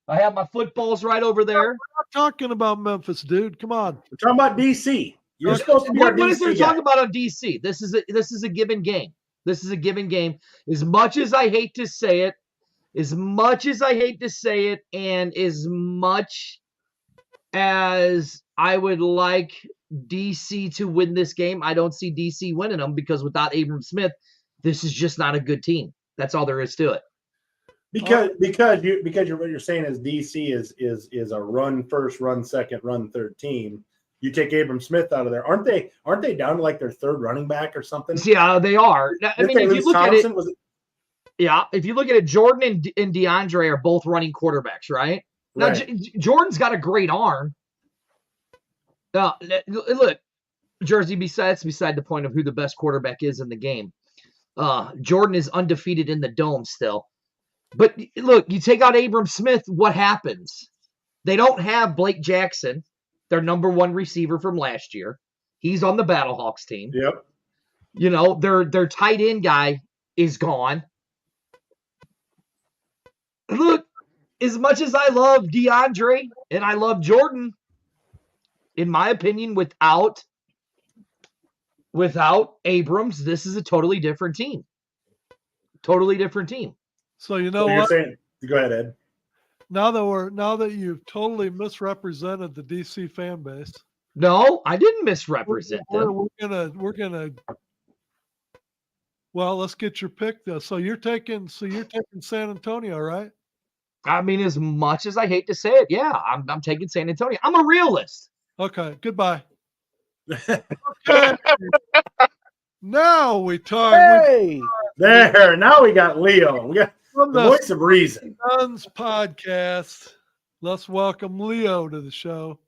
G: I have my footballs right over there.
A: I'm not talking about Memphis, dude. Come on.
C: We're talking about DC. You're supposed to be our
G: What is there to
C: DC guy.
G: talk about on DC? This is a given game. This is a given game. As much as I hate to say it, and as much as I would like DC to win this game, I don't see DC winning them because without Abram Smith, this is just not a good team. That's all there is to it.
C: Because what you're saying is DC is a run first, run second, run third team. You take Abram Smith out of there, aren't they down to like their third running back or something?
G: Yeah, they are. I mean, if you look at it, if you look at it, Jordan and DeAndre are both running quarterbacks, right? Now, Jordan's got a great arm. Look, Jersey, that's beside the point of who the best quarterback is in the game. Jordan is undefeated in the dome still. But look, you take out Abram Smith, what happens? They don't have Blake Jackson, their number one receiver from last year. He's on the Battlehawks team.
C: Yep.
G: Their tight end guy is gone. Look, as much as I love DeAndre and I love Jordan, in my opinion, without Abrams, this is a totally different team. Totally different team.
A: So you know
C: You're
A: what?
C: saying, go ahead, Ed.
A: Now that you've totally misrepresented the DC fan base.
G: No, I didn't misrepresent them.
A: We're gonna. Well, let's get your pick though. So you're taking San Antonio, right?
G: I mean, as much as I hate to say it, yeah, I'm taking San Antonio. I'm a realist.
A: Okay, goodbye. Okay. Now we talk.
H: Hey,
C: There, now we got Leo. We got
A: From
C: the voice of reason.
A: Guns podcast. Let's welcome Leo to the show.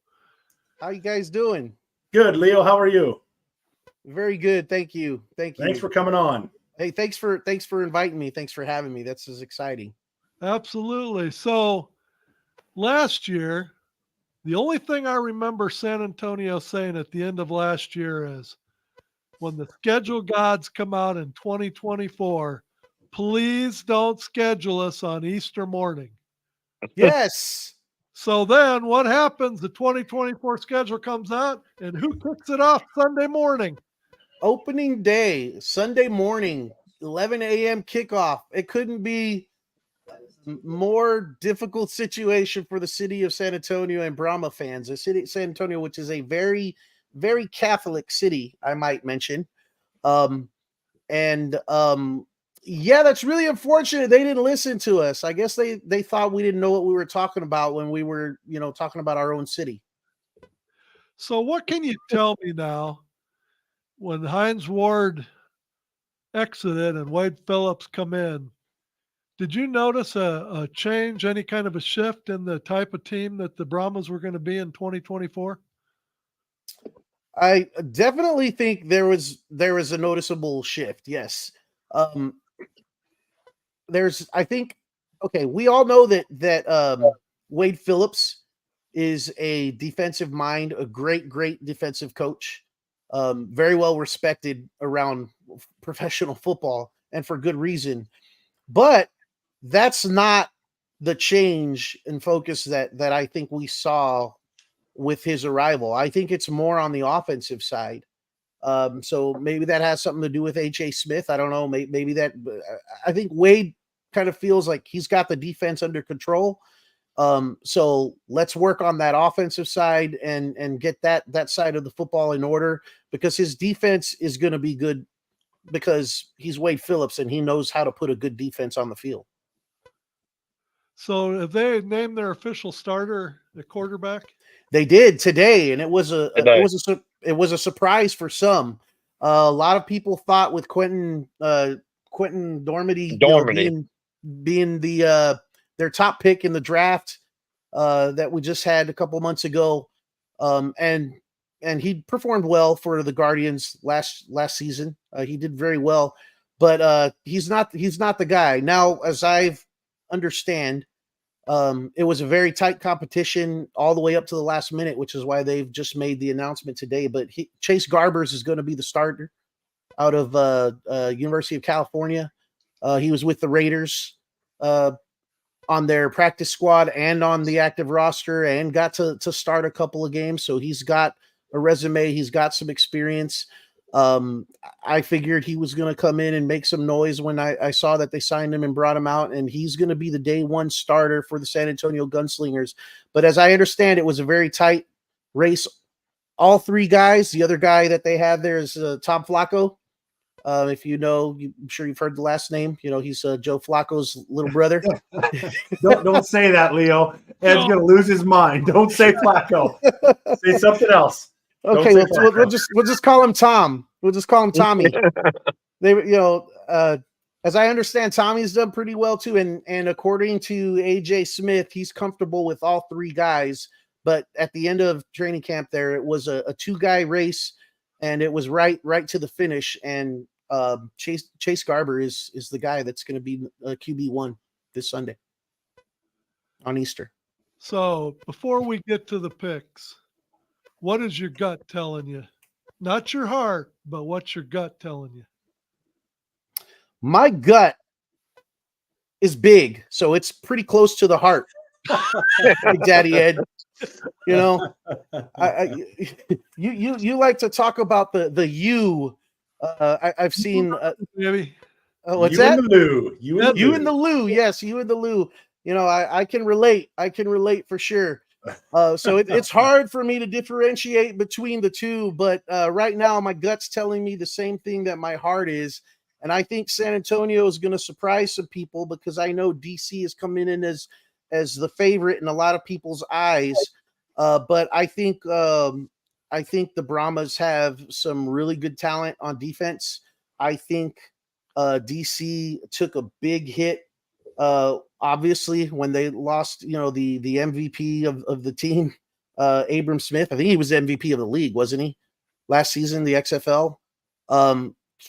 H: how you guys doing?
C: Good, Leo. How are you?
H: Very good, thank you.
C: Thanks for coming on.
H: Hey, thanks for inviting me. Thanks for having me. This is exciting.
A: Absolutely. So last year, the only thing I remember San Antonio saying at the end of last year is when the schedule gods come out in 2024, please don't schedule us on Easter morning.
H: Yes.
A: So then what happens? The 2024 schedule comes out, and who kicks it off Sunday morning?
H: Opening day, Sunday morning, 11 a.m. kickoff. It couldn't be a more difficult situation for the city of San Antonio and Brahma fans. The city of San Antonio, which is a very, very Catholic city, I might mention. Yeah, that's really unfortunate. They didn't listen to us. I guess they thought we didn't know what we were talking about when we were, talking about our own city.
A: So what can you tell me now when Hines Ward exited and Wade Phillips come in? Did you notice a change, any kind of a shift in the type of team that the Brahmas were going to be in 2024?
H: I definitely think there was a noticeable shift. Yes. We all know that Wade Phillips is a defensive mind, a great defensive coach, very well respected around professional football, and for good reason. But that's not the change in focus that I think we saw with his arrival. I think it's more on the offensive side. So maybe that has something to do with H.A. Smith. I don't know. Maybe that. I think Wade kind of feels like he's got the defense under control. So let's work on that offensive side and get that side of the football in order, because his defense is going to be good because he's Wade Phillips and he knows how to put a good defense on the field.
A: So have they named their official starter the quarterback?
H: They did today, and it was a surprise for some. A lot of people thought with Quentin Dormady being their top pick in the draft that we just had a couple months ago, and and he performed well for the Guardians last season. He did very well, but he's not the guy. Now, as I've understand, it was a very tight competition all the way up to the last minute, which is why they've just made the announcement today. But Chase Garbers is going to be the starter out of University of California. He was with the Raiders on their practice squad and on the active roster, and got to start a couple of games. So he's got a resume. He's got some experience. I figured he was going to come in and make some noise when I saw that they signed him and brought him out, and he's going to be the day one starter for the San Antonio Gunslingers. But as I understand, it was a very tight race. All three guys, the other guy that they have there is Tom Flacco. If you know, I'm sure you've heard the last name. You know, he's Joe Flacco's little brother.
C: Don't say that, Leo. Ed's gonna lose his mind. Don't say Flacco. Say something else.
H: Okay, we'll just call him Tom. We'll just call him Tommy. As I understand, Tommy's done pretty well too, and according to AJ Smith, he's comfortable with all three guys. But at the end of training camp, there it was a 2-guy race, and it was right to the finish. And Chase Garber is the guy that's going to be QB1 this Sunday on Easter.
A: So before we get to the picks, what is your gut telling you? Not your heart, but what's your gut telling you?
H: My gut is big, so it's pretty close to the heart. Big Daddy Ed. You know, you like to talk about the you. I've seen.
A: Maybe.
H: What's
C: you
H: that?
C: In the loo. You
H: in the loo. Yes, you in the loo. You know, I can relate. I can relate for sure. So it's hard for me to differentiate between the two, but right now my gut's telling me the same thing that my heart is, and I think San Antonio is going to surprise some people because I know DC is coming in as the favorite in a lot of people's eyes. But I think the Brahmas have some really good talent on defense. I think DC took a big hit. Obviously, when they lost, the MVP of the team, Abram Smith. I think he was MVP of the league, wasn't he? Last season, the XFL.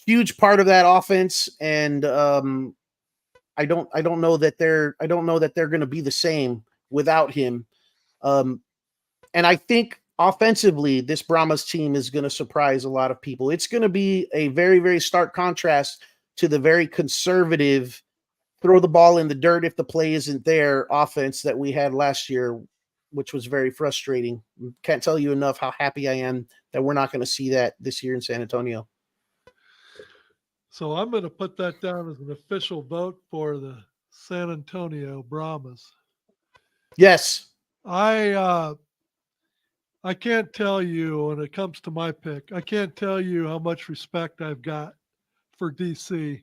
H: Huge part of that offense, and I don't know that they're going to be the same without him. And I think offensively, this Brahmas team is going to surprise a lot of people. It's going to be a very, very stark contrast to the very conservative throw the ball in the dirt if the play isn't there offense that we had last year, which was very frustrating. Can't tell you enough how happy I am that we're not going to see that this year in San Antonio.
A: So I'm going to put that down as an official vote for the San Antonio Brahmas.
H: Yes.
A: I can't tell you when it comes to my pick, I can't tell you how much respect I've got for DC.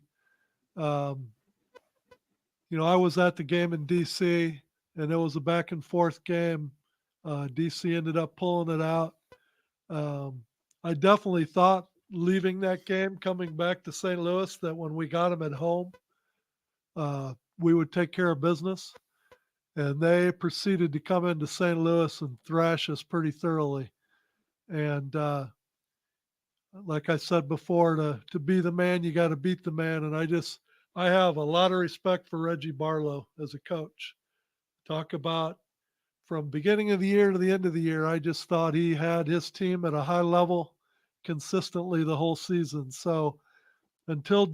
A: I was at the game in DC, and it was a back and forth game. DC ended up pulling it out. I definitely thought leaving that game, coming back to St. Louis, that when we got them at home, we would take care of business. And they proceeded to come into St. Louis and thrash us pretty thoroughly. And like I said before, to be the man, you got to beat the man. And I have a lot of respect for Reggie Barlow as a coach. Talk about from beginning of the year to the end of the year, I just thought he had his team at a high level consistently the whole season. So until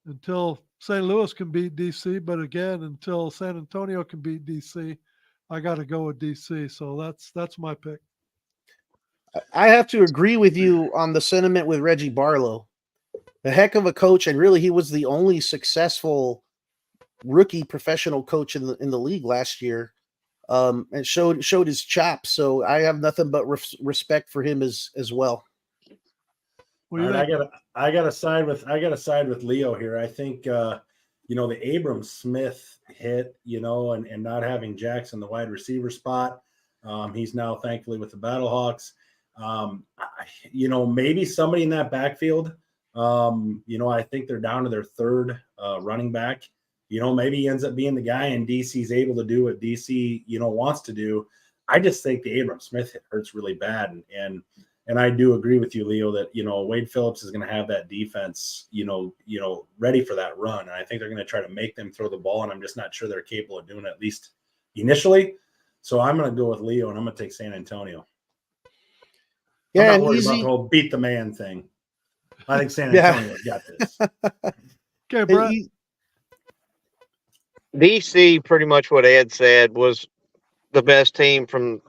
A: until St. Louis can beat DC, but again, until San Antonio can beat DC, I got to go with DC. So that's my pick.
H: I have to agree with you on the sentiment with Reggie Barlow. A heck of a coach, and really he was the only successful rookie professional coach in the league last year, and showed his chops. So I have nothing but respect for him as well.
C: I gotta side with Leo here. I think the Abram Smith hit, and not having Jackson the wide receiver spot. He's now thankfully with the Battlehawks. Maybe somebody in that backfield. I think they're down to their third running back. Maybe he ends up being the guy, and DC's able to do what DC, wants to do. I just think the Abram Smith hit hurts really bad, and I do agree with you, Leo, that Wade Phillips is going to have that defense, ready for that run, and I think they're going to try to make them throw the ball, and I'm just not sure they're capable of doing it, at least initially. So I'm going to go with Leo, and I'm going to take San Antonio.
H: Yeah,
C: I'm not worried
H: easy.
C: about the whole beat the man thing. I think San Antonio's got this.
A: Okay, Brett.
D: DC, pretty much what Ed said, was the best team from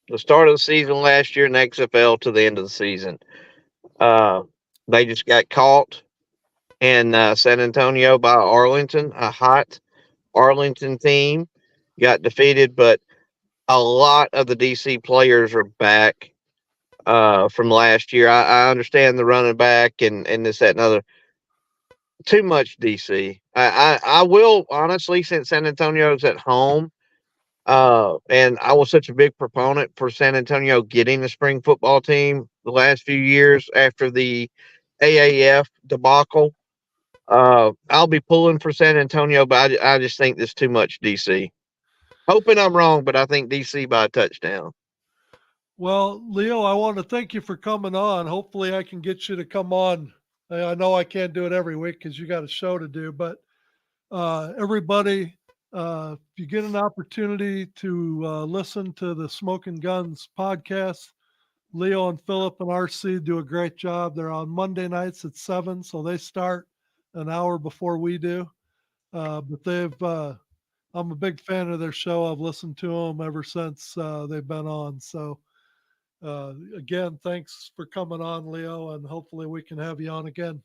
D: the start of the season last year in the XFL to the end of the season. They just got caught in San Antonio by Arlington, a hot Arlington team. Got defeated, but a lot of the DC players are back from last year. I understand the running back and this, that, and other. Too much DC. I will, honestly, since San Antonio's at home, and I was such a big proponent for San Antonio getting the spring football team the last few years after the AAF debacle. I'll be pulling for San Antonio, but I just think there's too much DC. Hoping I'm wrong, but I think DC by a touchdown.
A: Well, Leo, I want to thank you for coming on. Hopefully I can get you to come on. I know I can't do it every week because you got a show to do, but everybody, if you get an opportunity to listen to the Smoking Guns podcast, Leo and Philip and RC do a great job. They're on Monday nights at 7, so they start an hour before we do. But I'm a big fan of their show. I've listened to them ever since they've been on. So again, thanks for coming on, Leo, and hopefully we can have you on again.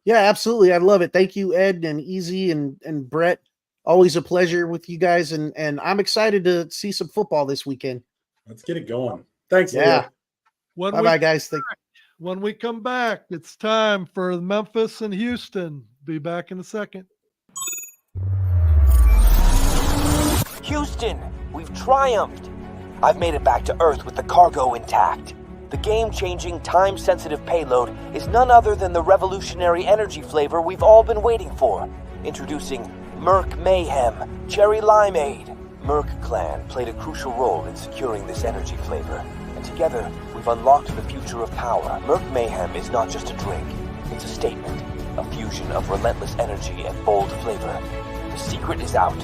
H: Yeah, absolutely. I love it. Thank you, Ed and Easy and Brett. Always a pleasure with you guys, and I'm excited to see some football this weekend.
C: Let's get it going. Thanks,
H: Yeah.
C: Leo.
H: Bye-bye, guys.
A: When we come back, it's time for Memphis and Houston. Be back in a second.
I: Houston, we've triumphed. I've made it back to Earth with the cargo intact. The game-changing, time-sensitive payload is none other than the revolutionary energy flavor we've all been waiting for. Introducing Merc Mayhem Cherry Limeade. Merc Clan played a crucial role in securing this energy flavor, and together we've unlocked the future of power. Merc Mayhem is not just a drink, it's a statement, a fusion of relentless energy and bold flavor. The secret is out.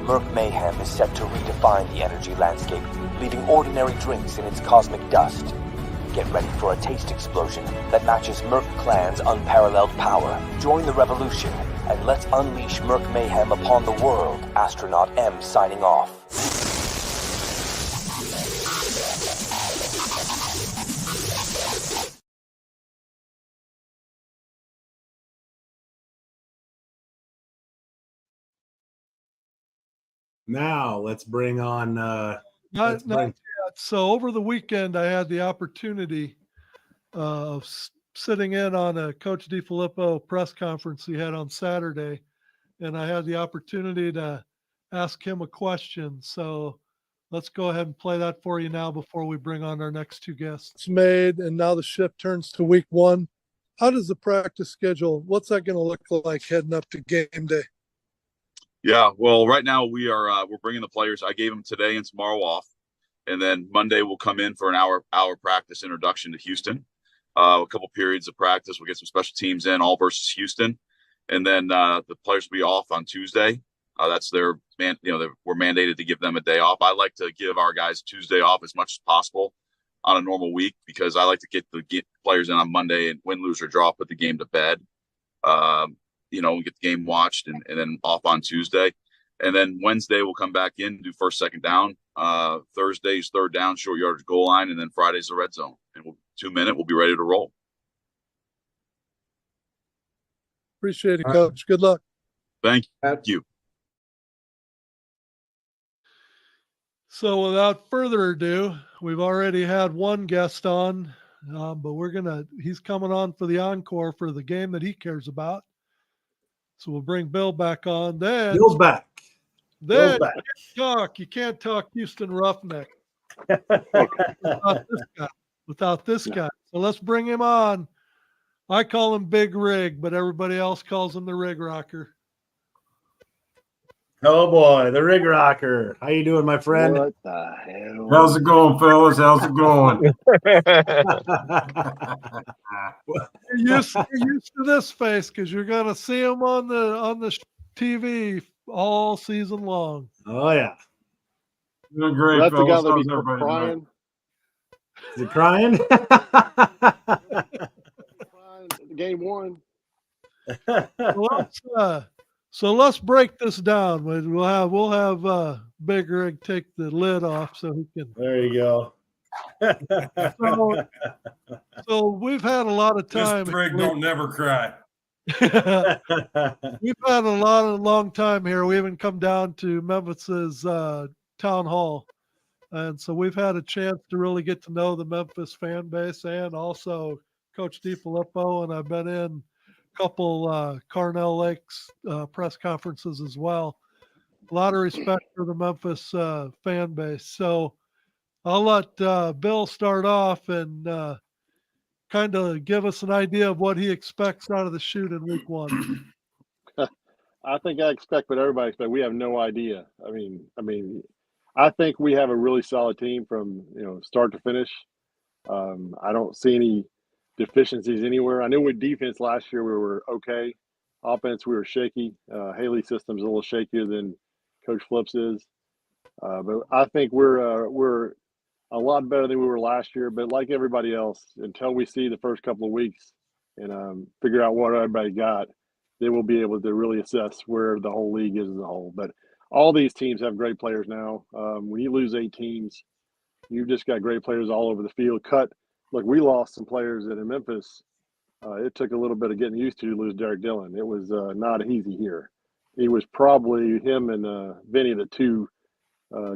I: Merc Mayhem is set to redefine the energy landscape, leaving ordinary drinks in its cosmic dust. Get ready for a taste explosion that matches Merc Clan's unparalleled power. Join the revolution, and let's unleash Merc Mayhem upon the world. Astronaut M signing off.
C: Now let's bring on.
A: Not yet. So over the weekend, I had the opportunity of sitting in on a Coach DiFilippo press conference he had on Saturday, and I had the opportunity to ask him a question. So let's go ahead and play that for you now before we bring on our next two guests. It's made, and now the shift turns to week 1. How does the practice schedule, what's that going to look like heading up to game day?
J: Yeah, well, right now we're bringing the players. I gave them today and tomorrow off, and then Monday we'll come in for an hour practice introduction to Houston. A couple periods of practice. We'll get some special teams in, all versus Houston, and then the players will be off on Tuesday. That's their man. We're mandated to give them a day off. I like to give our guys Tuesday off as much as possible on a normal week because I like to get players in on Monday and win, lose, or draw, put the game to bed. Get the game watched and then off on Tuesday. And then Wednesday we'll come back in, do first, second down. Thursday's third down, short yardage goal line, and then Friday's the red zone. And 2-minute, we'll be ready to roll.
A: Appreciate it, Coach. Good luck.
J: Thank you.
A: So without further ado, we've already had one guest on, but he's coming on for the encore for the game that he cares about. So we'll bring Bill back on. Then
C: Bill's back.
A: Then you can't talk Houston Roughneck without this guy. So let's bring him on. I call him Big Rig, but everybody else calls him the Rig Rocker.
C: Oh boy, the rig rocker. How you doing, my friend?
F: What the hell?
K: How's it going, fellas? How's it going?
A: Get used to this face because you're gonna see him on the TV all season long.
C: Oh yeah.
K: Doing great,
F: That's the guy
K: fellas.
F: that
K: How's
F: be
K: everybody tonight?
F: crying.
C: Is he crying?
F: Crying game one.
A: So let's break this down. We'll have Big Rig take the lid off so he can.
C: There you go.
A: So we've had a lot of time.
K: This Greg don't never cry.
A: We've had a long time here. We haven't come down to Memphis's town hall, and so we've had a chance to really get to know the Memphis fan base and also Coach DiFilippo. And I've been in a couple Carnell Lakes press conferences as well. A lot of respect for the Memphis fan base. So I'll let Bill start off and kind of give us an idea of what he expects out of the shoot in week one.
F: I think I expect what everybody expects. We have no idea. I mean, I think we have a really solid team from start to finish. I don't see any deficiencies anywhere. I knew with defense last year we were okay. Offense we were shaky. Haley's system's a little shakier than Coach Flips is, but I think we're a lot better than we were last year. But like everybody else, until we see the first couple of weeks and figure out what everybody got, then we'll be able to really assess where the whole league is as a whole. But all these teams have great players now. When you lose 8 teams, you've just got great players all over the field. Look, we lost some players that in Memphis. It took a little bit of getting used to lose Derek Dillon. It was not easy here. He was probably him and Vinny, the two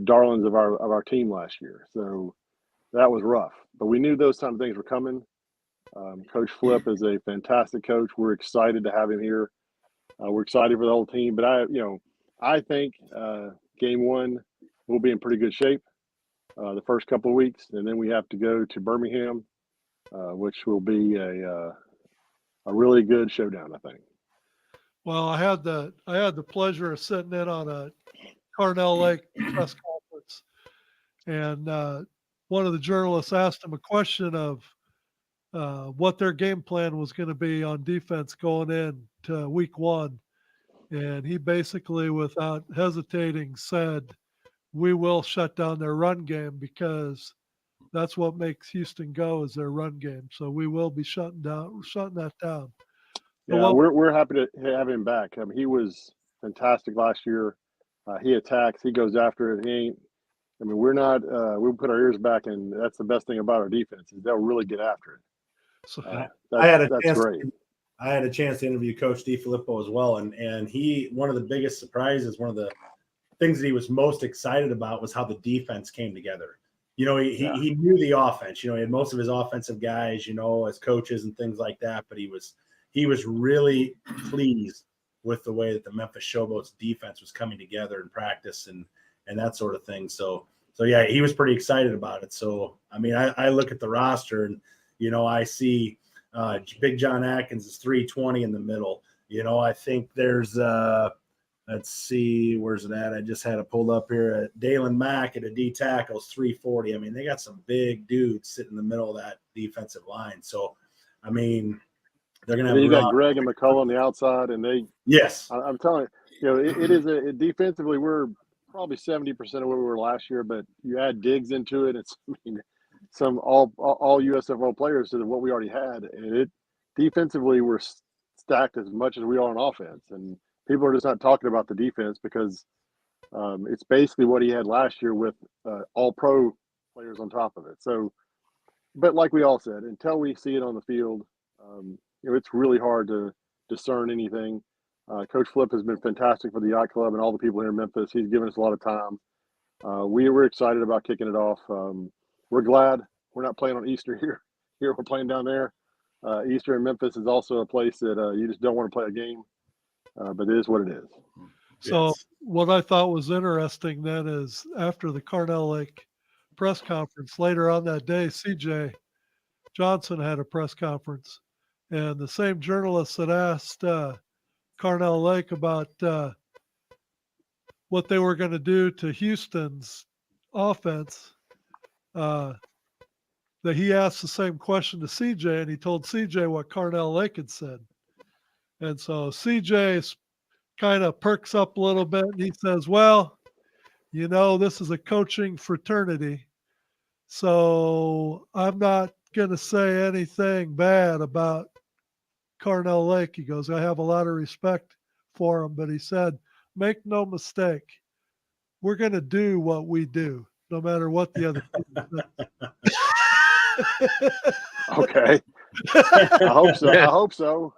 F: darlings of our team last year. So that was rough. But we knew those kind of things were coming. Coach Flip is a fantastic coach. We're excited to have him here. We're excited for the whole team. But I think game one we'll be in pretty good shape the first couple of weeks, and then we have to go to Birmingham, which will be a really good showdown, I think.
A: Well, I had the pleasure of sitting in on a Carnell Lake press conference, and one of the journalists asked him a question of what their game plan was going to be on defense going into week one, and he basically, without hesitating, said, "We will shut down their run game because that's what makes Houston go is their run game. So we will be shutting that down."
F: Yeah, we're happy to have him back. I mean, he was fantastic last year. He attacks. He goes after it. We're not. We put our ears back, and that's the best thing about our defense is they'll really get after it.
A: So
C: that's
F: great.
C: I had a chance to interview Coach DiFilippo as well, and he one of the biggest surprises, one of the things that he was most excited about was how the defense came together. He knew the offense. He had most of his offensive guys, as coaches and things like that. But he was really pleased with the way that the Memphis Showboats defense was coming together in practice and that sort of thing. So yeah, he was pretty excited about it. So I look at the roster and I see Big John Atkins is 320 in the middle. I think there's let's see, where's it at? I just had it pulled up here. Dalen Mack at a D tackle is 340. They got some big dudes sitting in the middle of that defensive line. So they're going to have.
F: You got Greg and McCullough on the outside, and they.
C: Yes,
F: I'm telling you, it is defensively we're probably 70% of where we were last year, but you add Diggs into it. It's some all USFL players to what we already had, and defensively we're stacked as much as we are on offense, and people are just not talking about the defense because it's basically what he had last year with all pro players on top of it. So, but like we all said, until we see it on the field, it's really hard to discern anything. Coach Flip has been fantastic for the yacht club and all the people here in Memphis. He's given us a lot of time. We were excited about kicking it off. We're glad we're not playing on Easter here. Here we're playing down there. Easter in Memphis is also a place that you just don't want to play a game, but it is what it is.
A: So
C: yes.
A: What I thought was interesting then is after the Carnell Lake press conference later on that day, CJ Johnson had a press conference, and the same journalist that asked Carnell Lake about what they were going to do to Houston's offense, that he asked the same question to CJ, and he told CJ what Carnell Lake had said. And so CJ kind of perks up a little bit, and he says, well, you know, this is a coaching fraternity, so I'm not going to say anything bad about Carnell Lake. He goes, I have a lot of respect for him, but he said, make no mistake, we're going to do what we do, no matter what the other team says.
F: Okay. I hope so. I hope so.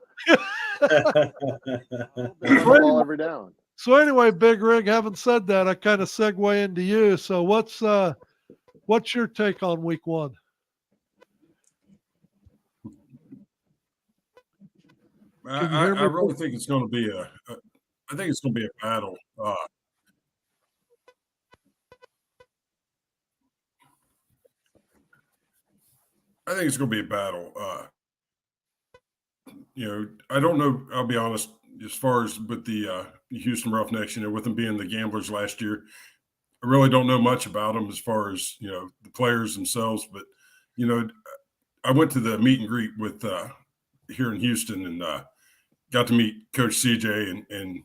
F: Ball every down.
A: So anyway, Big Rig, having said that, I kind of segue into you. So what's your take on week one?
K: I really think it's going to be I think it's going to be a battle. I think it's going to be a battle. You know, I don't know. I'll be honest. As far as with the Houston Roughnecks, you know, with them being the Gamblers last year, I really don't know much about them as far as, you know, the players themselves. But, you know, I went to the meet and greet with here in Houston and got to meet Coach CJ, and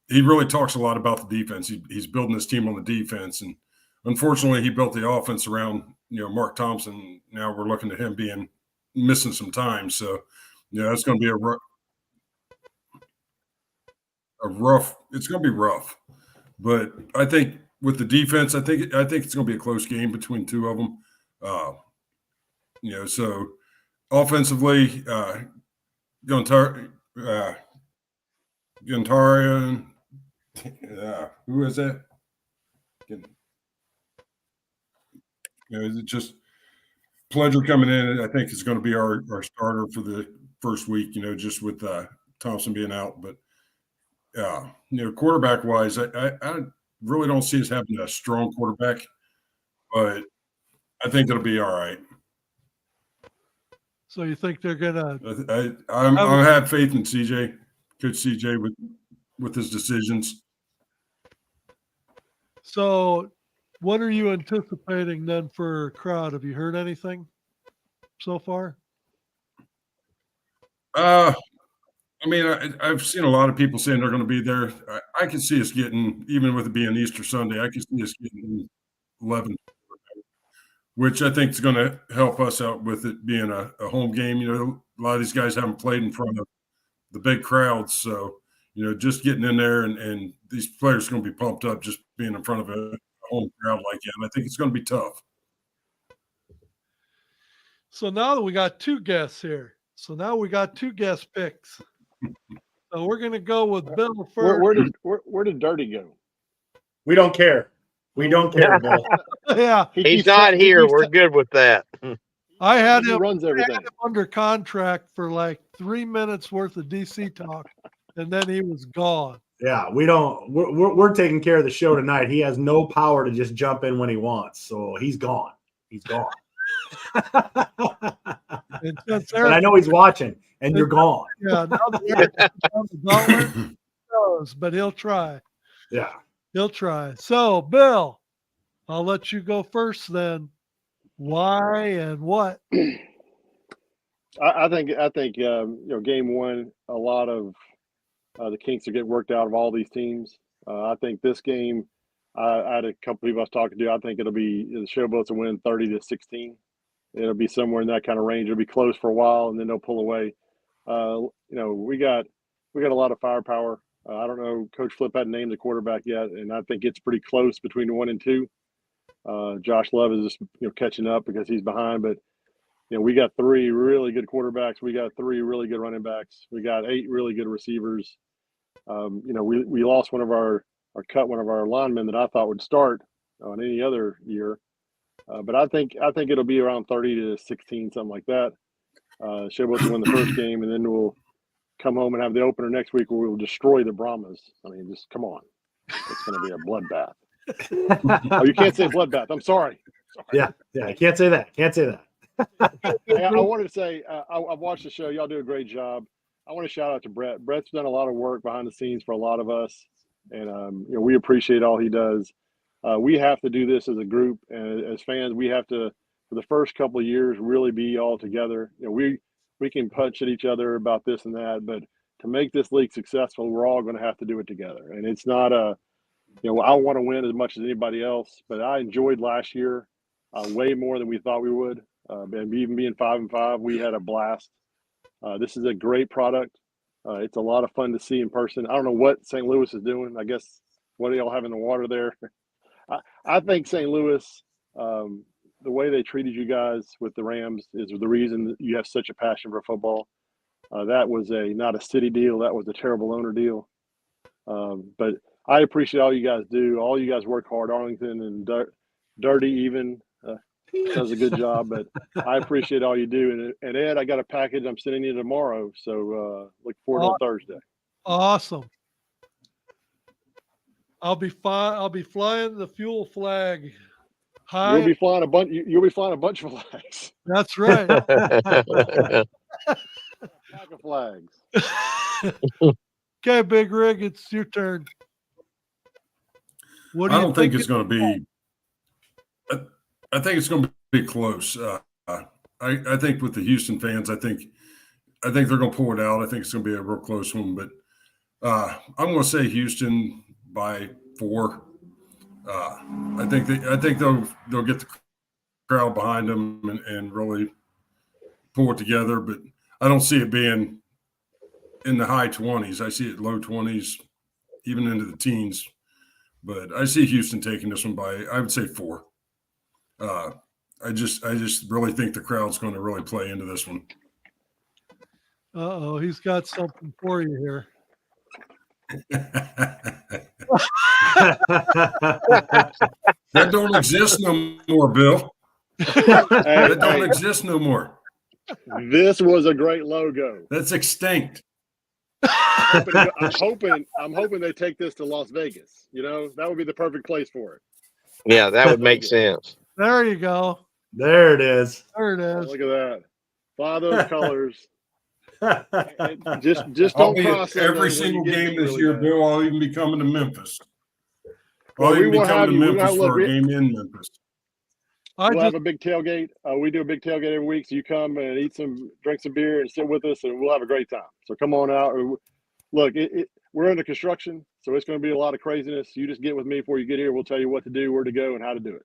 K: he really talks a lot about the defense. He's building his team on the defense, and unfortunately, he built the offense around, you know, Mark Thompson. Now we're looking at him being missing some time. So, yeah, it's going to be a rough. It's going to be rough, but I think with the defense, I think it's going to be a close game between two of them. You know, so offensively, Gontarian, who is that? You know, is it just Pledger coming in? I think is going to be our starter for the first week. You know, just with Thompson being out, but you know, quarterback wise, I really don't see us having a strong quarterback, but I think it'll be all right.
A: So you think they're gonna?
K: I have faith in CJ, Coach CJ, with his decisions.
A: So, what are you anticipating then for crowd? Have you heard anything so far?
K: I mean, I've seen a lot of people saying they're going to be there. I can see us getting, even with it being Easter Sunday, I can see us getting 11, which I think is going to help us out with it being a home game. You know, a lot of these guys haven't played in front of the big crowds. So, you know, just getting in there and these players are going to be pumped up just being in front of a home crowd like that. And I think it's going to be tough.
A: So now that we got two guests here, so now we got two guest picks. So we're going to go with Bill first.
F: Where did Dirty go?
C: We don't care. We don't care, Bill.
A: Yeah.
D: He's not here. We're good with that.
A: I had
F: He
A: him,
F: runs everything.
A: under contract for like 3 minutes worth of DC talk, and then he was gone.
C: Yeah, we don't. We're taking care of the show tonight. He has no power to just jump in when he wants, so he's gone. He's gone.
A: And
C: I know he's watching, and you're gone.
A: Yeah, now the knows, but he'll try.
C: Yeah,
A: he'll try. So, Bill, I'll let you go first then. Why and what?
F: I think you know, game one, a lot of the kinks are getting worked out of all these teams. I think this game, I had a couple people I was talking to. I think it'll be the Showboats will win 30-16. It'll be somewhere in that kind of range. It'll be close for a while, and then they'll pull away. You know, we got a lot of firepower. I don't know. Coach Flip hadn't named the quarterback yet, and I think it's pretty close between 1 and 2. Josh Love is just, you know, catching up because he's behind, but you know, we got 3 really good quarterbacks. We got 3 really good running backs. We got 8 really good receivers. You know, we lost one of our linemen that I thought would start on any other year. But I think it'll be around 30-16, something like that. Showboats will win the first game, and then we'll come home and have the opener next week where we'll destroy the Brahmas. I mean, just come on. It's going to be a bloodbath. Oh, you can't say bloodbath. I'm sorry.
C: Yeah, I can't say that.
F: Hey, I wanted to say I've watched the show. Y'all do a great job. I want to shout out to Brett. Brett's done a lot of work behind the scenes for a lot of us. And we appreciate all he does. We have to do this as a group, and as fans, we have to, for the first couple of years, really be all together. We can punch at each other about this and that, but to make this league successful, we're all going to have to do it together. And it's not I want to win as much as anybody else, but I enjoyed last year way more than we thought we would. And even being 5-5, we had a blast. This is a great product. It's a lot of fun to see in person. I don't know what St. Louis is doing. I guess what do y'all have in the water there? I think St. Louis, the way they treated you guys with the Rams is the reason that you have such a passion for football. That was not a city deal. That was a terrible owner deal. But I appreciate all you guys do. All you guys work hard. Arlington and Dirty even does a good job. But I appreciate all you do. And Ed, I got a package I'm sending you tomorrow. So look forward to Thursday.
A: Awesome. I'll be fine. I'll be flying the fuel flag high.
F: You'll be flying a bunch. You'll be flying a bunch of flags.
A: That's right.
F: Pack of flags.
A: Okay, Big Rig, it's your turn. What do
K: I
A: you
K: don't think it's going to be. I think it's going to be close. I think with the Houston fans, I think they're going to pull it out. I think it's going to be a real close one. But I'm going to say Houston by 4. I think they'll get the crowd behind them and really pull it together. But I don't see it being in the high 20s. I see it low 20s, even into the teens. But I see Houston taking this one by, I would say 4. I just really think the crowd's going to really play into this one.
A: Uh-oh, he's got something for you here.
K: That don't exist no more, Bill. That don't exist no more.
F: This was a great logo.
K: That's extinct.
F: I'm hoping they take this to Las Vegas. That would be the perfect place for it.
D: Yeah, that would make sense.
A: There you go.
C: There it is.
A: There it is.
F: Look at that. Fly those colors. Just
K: I'll
F: don't
K: be
F: cross
K: at every single game this year,
F: bad.
K: Bill. I'll even be coming to Memphis.
F: Well,
K: I'll
F: we
K: even be
F: will have
K: coming to
F: you.
K: Memphis for a game in Memphis.
F: We'll have a big tailgate. We do a big tailgate every week. So you come and drink some beer and sit with us, and we'll have a great time. So come on out. Look, we're under construction, so it's going to be a lot of craziness. You just get with me before you get here. We'll tell you what to do, where to go, and how to do it.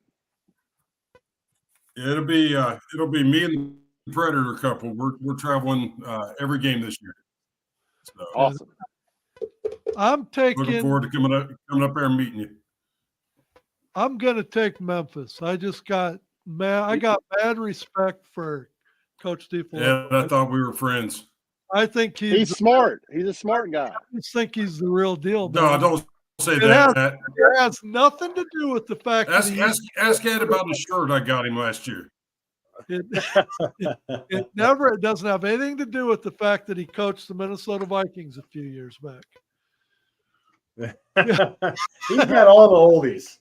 K: Yeah, it'll be me and the Predator couple. We're traveling every game this year. So,
F: awesome.
A: I'm
K: looking forward to coming up there and meeting you.
A: I'm gonna take Memphis. I got mad respect for Coach DeFilippo.
K: Yeah, I thought we were friends.
A: I think
F: he's smart. He's a smart guy.
A: I just think he's the real deal.
K: No,
A: man.
K: don't say that.
A: It has nothing to do with the fact
K: ask Ed about the shirt I got him last year.
A: It doesn't have anything to do with the fact that he coached the Minnesota Vikings a few years back.
C: He's got all the oldies.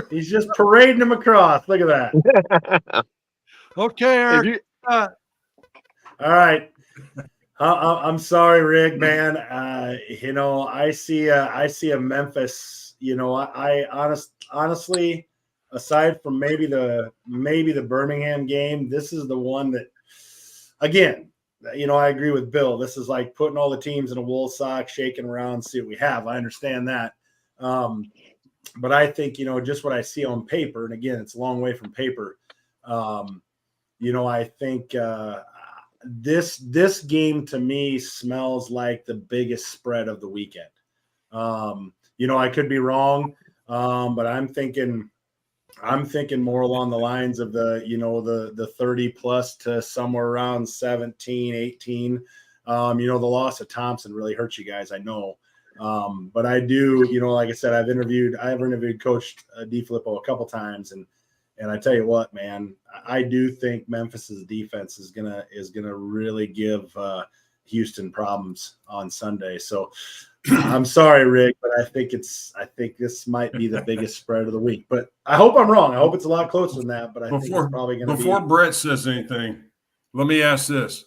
C: He's just parading them across. Look at that.
A: Okay, Eric.
C: All right. I'm sorry, Rick, man. I see a Memphis. I honestly, aside from maybe the Birmingham game, this is the one that, again, I agree with Bill. This is like putting all the teams in a wool sock, shaking around, see what we have. I understand that. But I think, just what I see on paper, and again, it's a long way from paper. I think this game to me smells like the biggest spread of the weekend. I could be wrong, but I'm thinking more along the lines of the 30 plus to somewhere around 17, 18. The loss of Thompson really hurt you guys, I know. But I do, like I said, I've interviewed Coach DeFilippo a couple times, and I tell you what, man, I do think Memphis's defense is gonna really give Houston problems on Sunday. So I'm sorry, Rick, but I think this might be the biggest spread of the week. But I hope I'm wrong. I hope it's a lot closer than that. But I think it's probably going to be.
K: Before Brett says anything, let me ask this: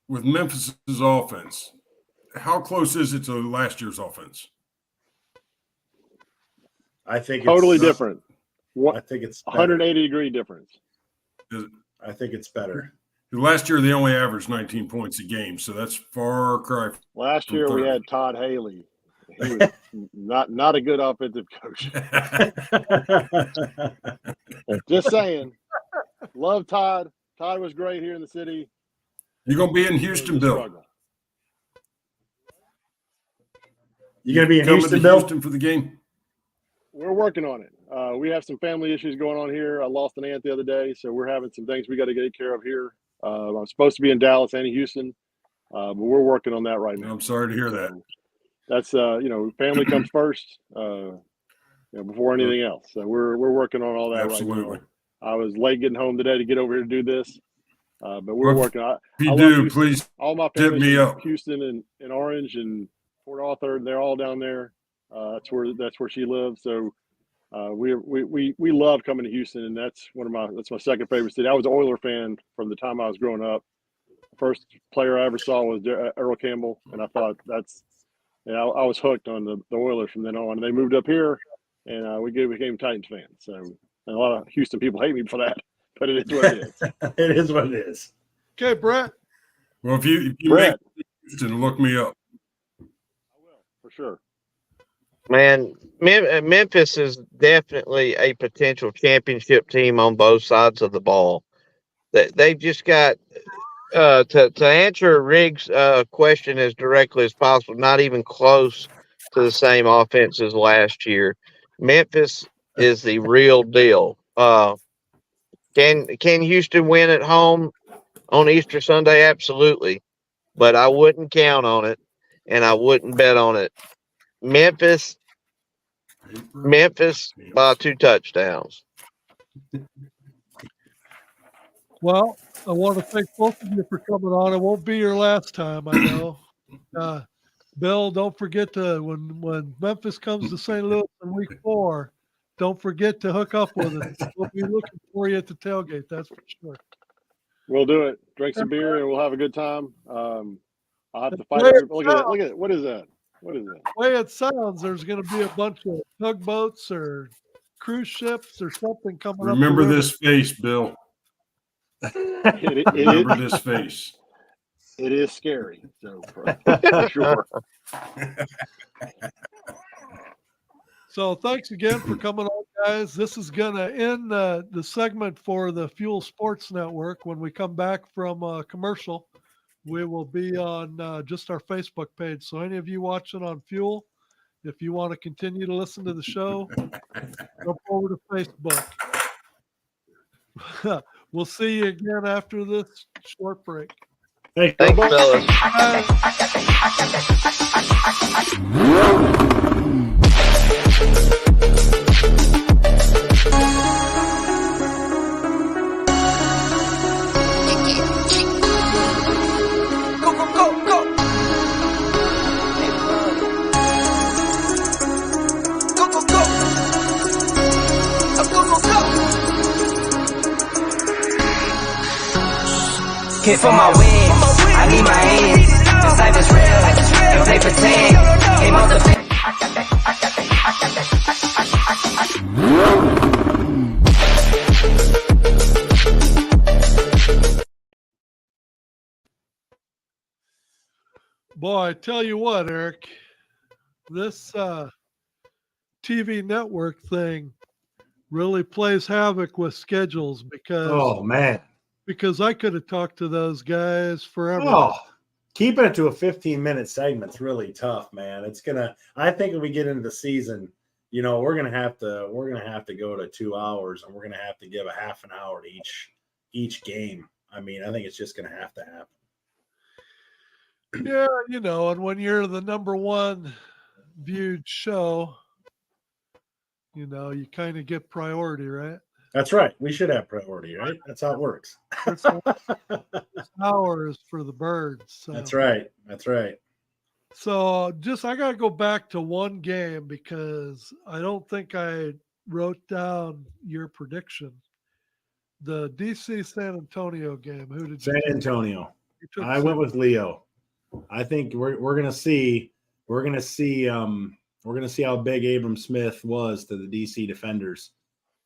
K: with Memphis's offense, how close is it to last year's offense?
C: I think
F: Totally
C: it's
F: different.
C: I think it's better.
F: 180-degree difference.
C: I think it's better.
K: Last year they only averaged 19 points a game, so that's far cry.
F: Last
K: from
F: year we
K: 30.
F: had Todd Haley. He was not a good offensive coach. Just saying. Love Todd. Todd was great here in the city.
K: You're gonna be in
F: It was
K: Houston,
F: a
K: Bill.
F: struggle.
C: You gonna be in
K: Coming
C: Houston,
K: to
C: Bill?
K: Houston for the game?
F: We're working on it. We have some family issues going on here. I lost an aunt the other day, so we're having some things we got to get care of here. I'm supposed to be in Dallas and Houston, but we're working on that right now.
K: I'm sorry to hear that.
F: That's family comes first, before anything else. So we're working on all that
K: Absolutely.
F: right now. I was late getting home today to get over here to do this, but we're working.
K: If
F: I
K: you
F: love
K: do,
F: Houston.
K: please
F: All my
K: hit
F: family's
K: me
F: from
K: up.
F: Houston and Orange and Port Arthur. They're all down there. That's where she lives. So we love coming to Houston, and that's my second favorite city. I was an Oiler fan from the time I was growing up. The first player I ever saw was Earl Campbell, and I thought I was hooked on the Oilers from then on. And they moved up here, and we became Titans fans. So and a lot of Houston people hate me for that, but it is what it is.
C: It is what it is.
A: Okay, Brett.
K: Well, if you
F: Brett.
K: make Houston, look me up.
F: I will, for sure.
D: Man, Memphis is definitely a potential championship team on both sides of the ball. They've just got to answer Riggs' question as directly as possible. Not even close to the same offense as last year. Memphis is the real deal. Can Houston win at home on Easter Sunday? Absolutely, but I wouldn't count on it, and I wouldn't bet on it. Memphis by 2 touchdowns.
A: Well, I want to thank both of you for coming on. It won't be your last time, I know. Bill, don't forget to when Memphis comes to St. Louis in week 4, don't forget to hook up with us. We'll be looking for you at the tailgate, that's for sure.
F: We'll do it. Drink some beer, and we'll have a good time. I'll have to fight. Look at that. Look at it. What is that? What is that?
A: The way it sounds, there's going to be a bunch of tugboats or cruise ships or something coming up.
K: Remember this face, Bill. Remember this face.
F: It is scary, so for sure.
A: So thanks again for coming on, guys. This is going to end the segment for the Fuel Sports Network. When we come back from commercial, we will be on just our Facebook page. So any of you watching on Fuel, if you want to continue to listen to the show, jump over to Facebook. We'll see you again after this short break.
D: Thanks, fellas.
L: Hit for my wins, I need my hands. This life is real, don't play pretend. Came off the
A: Boy, I tell you what, Eric, this TV network thing really plays havoc with schedules because I could have talked to those guys forever.
C: Oh, keeping it to a 15-minute segment's really tough, man. I think if we get into the season, we're gonna have to go to 2 hours, and we're gonna have to give a half an hour to each game. I mean, I think it's just gonna have to happen.
A: Yeah, and when you're the number one viewed show, you kind of get priority, right?
C: That's right. We should have priority, right? That's how it works.
A: This hour is for the birds. So.
C: That's right. That's right.
A: So I got to go back to one game because I don't think I wrote down your prediction. The DC San Antonio game. Who did
C: San Antonio? I went with Leo. I think we're gonna see how big Abram Smith was to the DC defenders.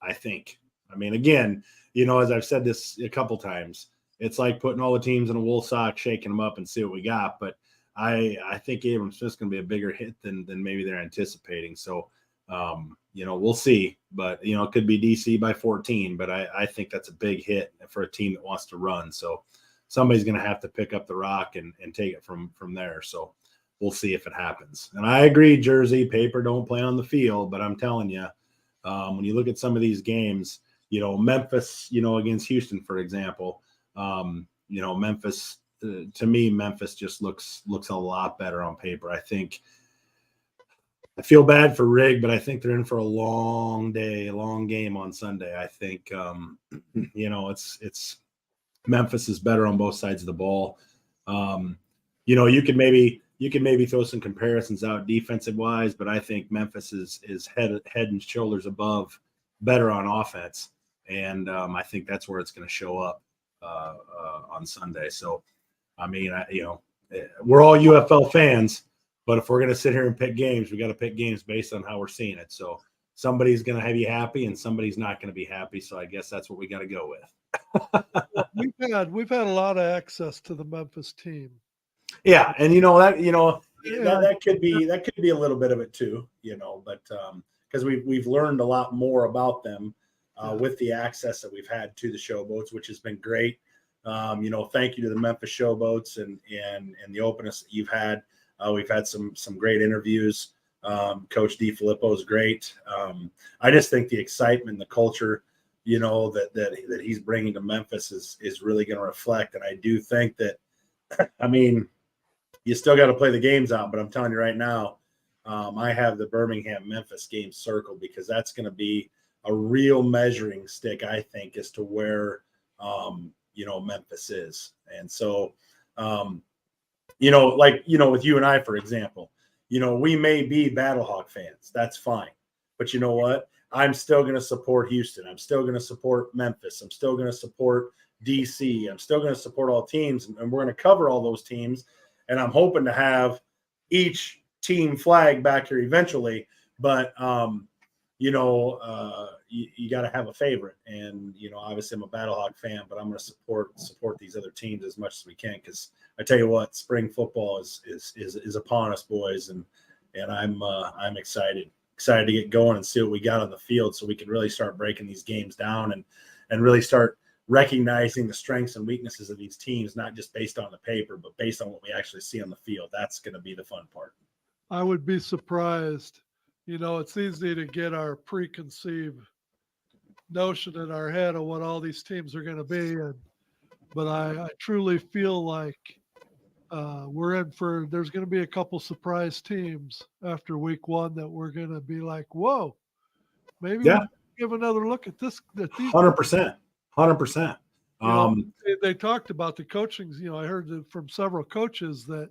C: I think. I mean, again, as I've said this a couple times, it's like putting all the teams in a wool sock, shaking them up, and see what we got. But I think Abram Smith's going to be a bigger hit than maybe they're anticipating. So, we'll see. But it could be DC by 14. But I think that's a big hit for a team that wants to run. So somebody's going to have to pick up the rock and take it from there. So we'll see if it happens. And I agree, Jersey, paper don't play on the field. But I'm telling you, when you look at some of these games, Memphis, against Houston, for example, Memphis, to me, Memphis just looks a lot better on paper. I feel bad for Rig, but I think they're in for a long day, long game on Sunday. I think, it's Memphis is better on both sides of the ball. You could maybe throw some comparisons out defensive wise, but I think Memphis is head and shoulders above better on offense. And I think that's where it's going to show up on Sunday. So, I mean, we're all UFL fans, but if we're going to sit here and pick games, we got to pick games based on how we're seeing it. So somebody's going to have you happy and somebody's not going to be happy. So I guess that's what we got to go with.
A: We've had a lot of access to the Memphis team.
C: Yeah, and that could be a little bit of it too, but because we've learned a lot more about them with the access that we've had to the showboats, which has been great. Thank you to the Memphis showboats and the openness that you've had. We've had some great interviews. Coach DiFilippo is great. I just think the excitement, the culture, that he's bringing to Memphis is really going to reflect. And I do think that, I mean, you still got to play the games out, but I'm telling you right now, I have the Birmingham-Memphis game circled because that's going to be a real measuring stick, I think, as to where, Memphis is. And so, with you and I, for example, we may be Battlehawk fans. That's fine. But you know what? I'm still going to support Houston. I'm still going to support Memphis. I'm still going to support DC. I'm still going to support all teams, and we're going to cover all those teams. And I'm hoping to have each team flag back here eventually. But, you got to have a favorite. And, obviously I'm a Battlehawk fan, but I'm going to support these other teams as much as we can. Because I tell you what, spring football is upon us, boys. And I'm excited to get going and see what we got on the field so we can really start breaking these games down and really start recognizing the strengths and weaknesses of these teams, not just based on the paper, but based on what we actually see on the field. That's going to be the fun part.
A: I would be surprised. It's easy to get our preconceived notion in our head of what all these teams are going to be. But I truly feel like there's going to be a couple surprise teams after week one that we're going to be like, whoa, maybe we'll give another look at this.
C: 100%.
A: They talked about the coachings. I heard from several coaches that,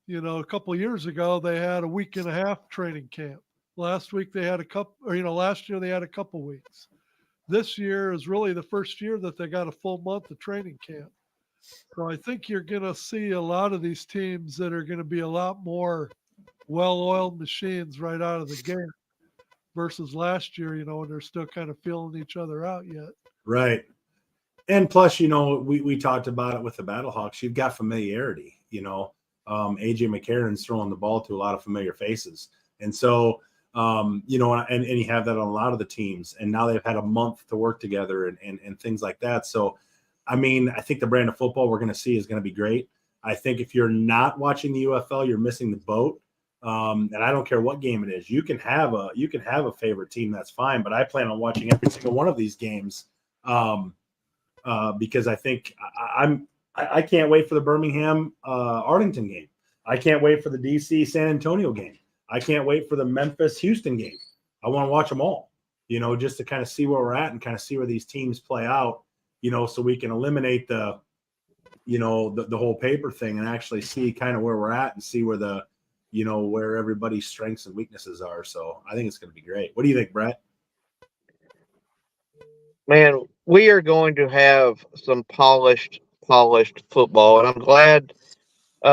A: a couple of years ago, they had a week and a half training camp. Last week they had last year they had a couple weeks. This year is really the first year that they got a full month of training camp. So I think you're going to see a lot of these teams that are going to be a lot more well-oiled machines right out of the gate versus last year, when they're still kind of feeling each other out yet.
C: Right. And plus, we talked about it with the Battlehawks. You've got familiarity, AJ McCarron's throwing the ball to a lot of familiar faces. And so, and you have that on a lot of the teams. And now they've had a month to work together and things like that. So, I mean, I think the brand of football we're going to see is going to be great. I think if you're not watching the UFL, you're missing the boat. And I don't care what game it is. You can have a favorite team. That's fine. But I plan on watching every single one of these games because I think I can't wait for the Birmingham Arlington game. I can't wait for the DC San Antonio game. I can't wait for the Memphis Houston game. I want to watch them all, just to kind of see where we're at and kind of see where these teams play out, so we can eliminate the whole paper thing and actually see kind of where we're at and see where where everybody's strengths and weaknesses are. So I think it's going to be great. What do you think, Brett?
D: Man, we are going to have some polished polished football. And I'm glad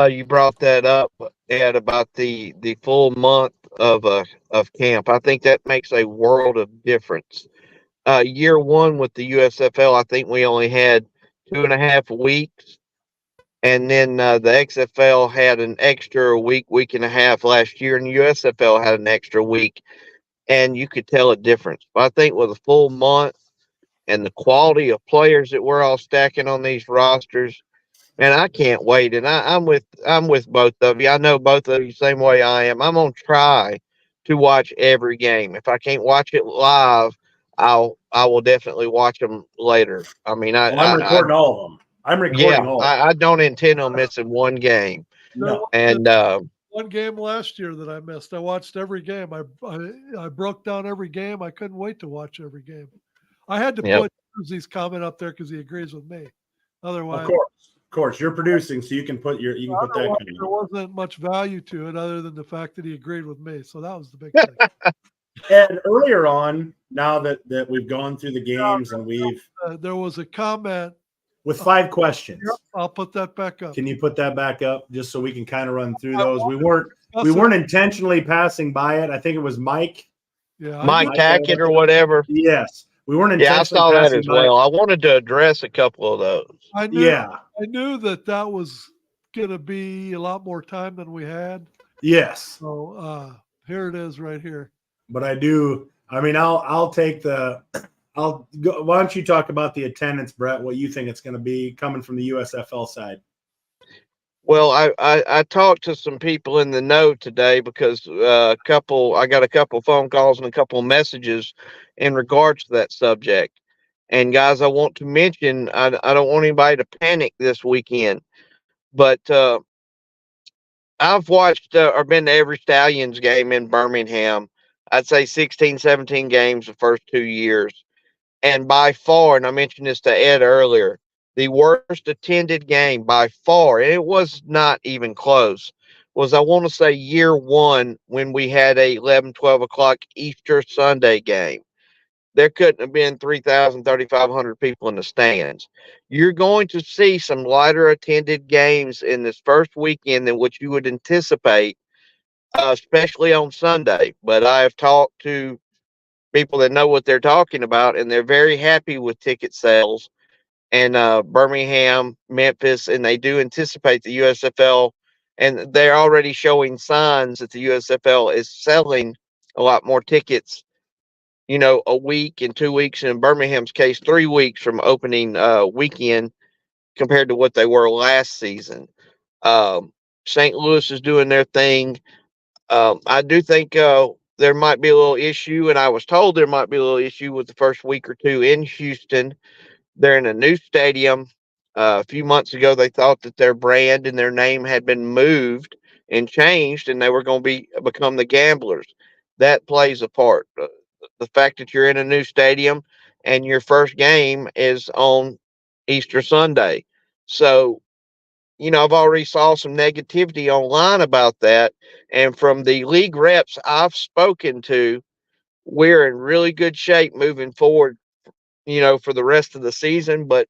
D: you brought that up, Ed, about the full month of camp. I think that makes a world of difference. Year one with the USFL, I think we only had 2.5 weeks, and then the XFL had an extra week and a half last year, and the USFL had an extra week, and you could tell a difference. But I think with a full month and the quality of players that we're all stacking on these rosters, and I can't wait. And I'm with both of you. I know both of you same way I am. I'm gonna try to watch every game. If I can't watch it live, I will definitely watch them later. I mean,
C: Well, I'm recording all of them. I'm recording all.
D: I don't intend on missing one game.
C: No.
D: And
A: One game last year that I missed. I watched every game. I broke down every game. I couldn't wait to watch every game. I had to put Susie's comment up there because he agrees with me. Otherwise,
C: Of course, you're producing, so you can put that.
A: There wasn't much value to it other than the fact that he agreed with me. So that was the big thing.
C: And earlier on, now that we've gone through the games and we've
A: there was a comment
C: with 5 questions.
A: Yep, I'll put that back up.
C: Can you put that back up just so we can kind of run through those? We weren't intentionally passing by it. I think it was Mike.
A: Yeah,
D: Mike Tackett or whatever.
C: Yes, we weren't intentionally.
D: Yeah, I saw that as well. I wanted to address a couple of those.
A: I knew that was going to be a lot more time than we had.
C: Yes.
A: So here it is right here.
C: But I do. I mean, I'll take the. I'll go. Why don't you talk about the attendance, Brett? What you think it's going to be coming from the USFL side?
D: Well, I talked to some people in the know today because I got a couple phone calls and a couple of messages in regards to that subject. And guys, I want to mention I don't want anybody to panic this weekend, but I've watched or been to every Stallions game in Birmingham. I'd say 16, 17 games the first 2 years. And by far, and I mentioned this to Ed earlier, the worst attended game by far, and it was not even close, was I want to say year one when we had a 11, 12 o'clock Easter Sunday game. There couldn't have been 3,000, 3,500 people in the stands. You're going to see some lighter attended games in this first weekend than what you would anticipate, especially on Sunday. But I have talked to people that know what they're talking about, and they're very happy with ticket sales. And Birmingham, Memphis, and they do anticipate the USFL, and they're already showing signs that the USFL is selling a lot more tickets, a week and 2 weeks, in Birmingham's case, 3 weeks from opening weekend compared to what they were last season. St. Louis is doing their thing. I do think there might be a little issue, and I was told there might be a little issue with the first week or two in Houston. They're in a new stadium. A few months ago, they thought that their brand and their name had been moved and changed, and they were going to become the Gamblers. That plays a part. The fact that you're in a new stadium and your first game is on Easter Sunday. So, I've already saw some negativity online about that. And from the league reps I've spoken to, we're in really good shape moving forward, for the rest of the season, but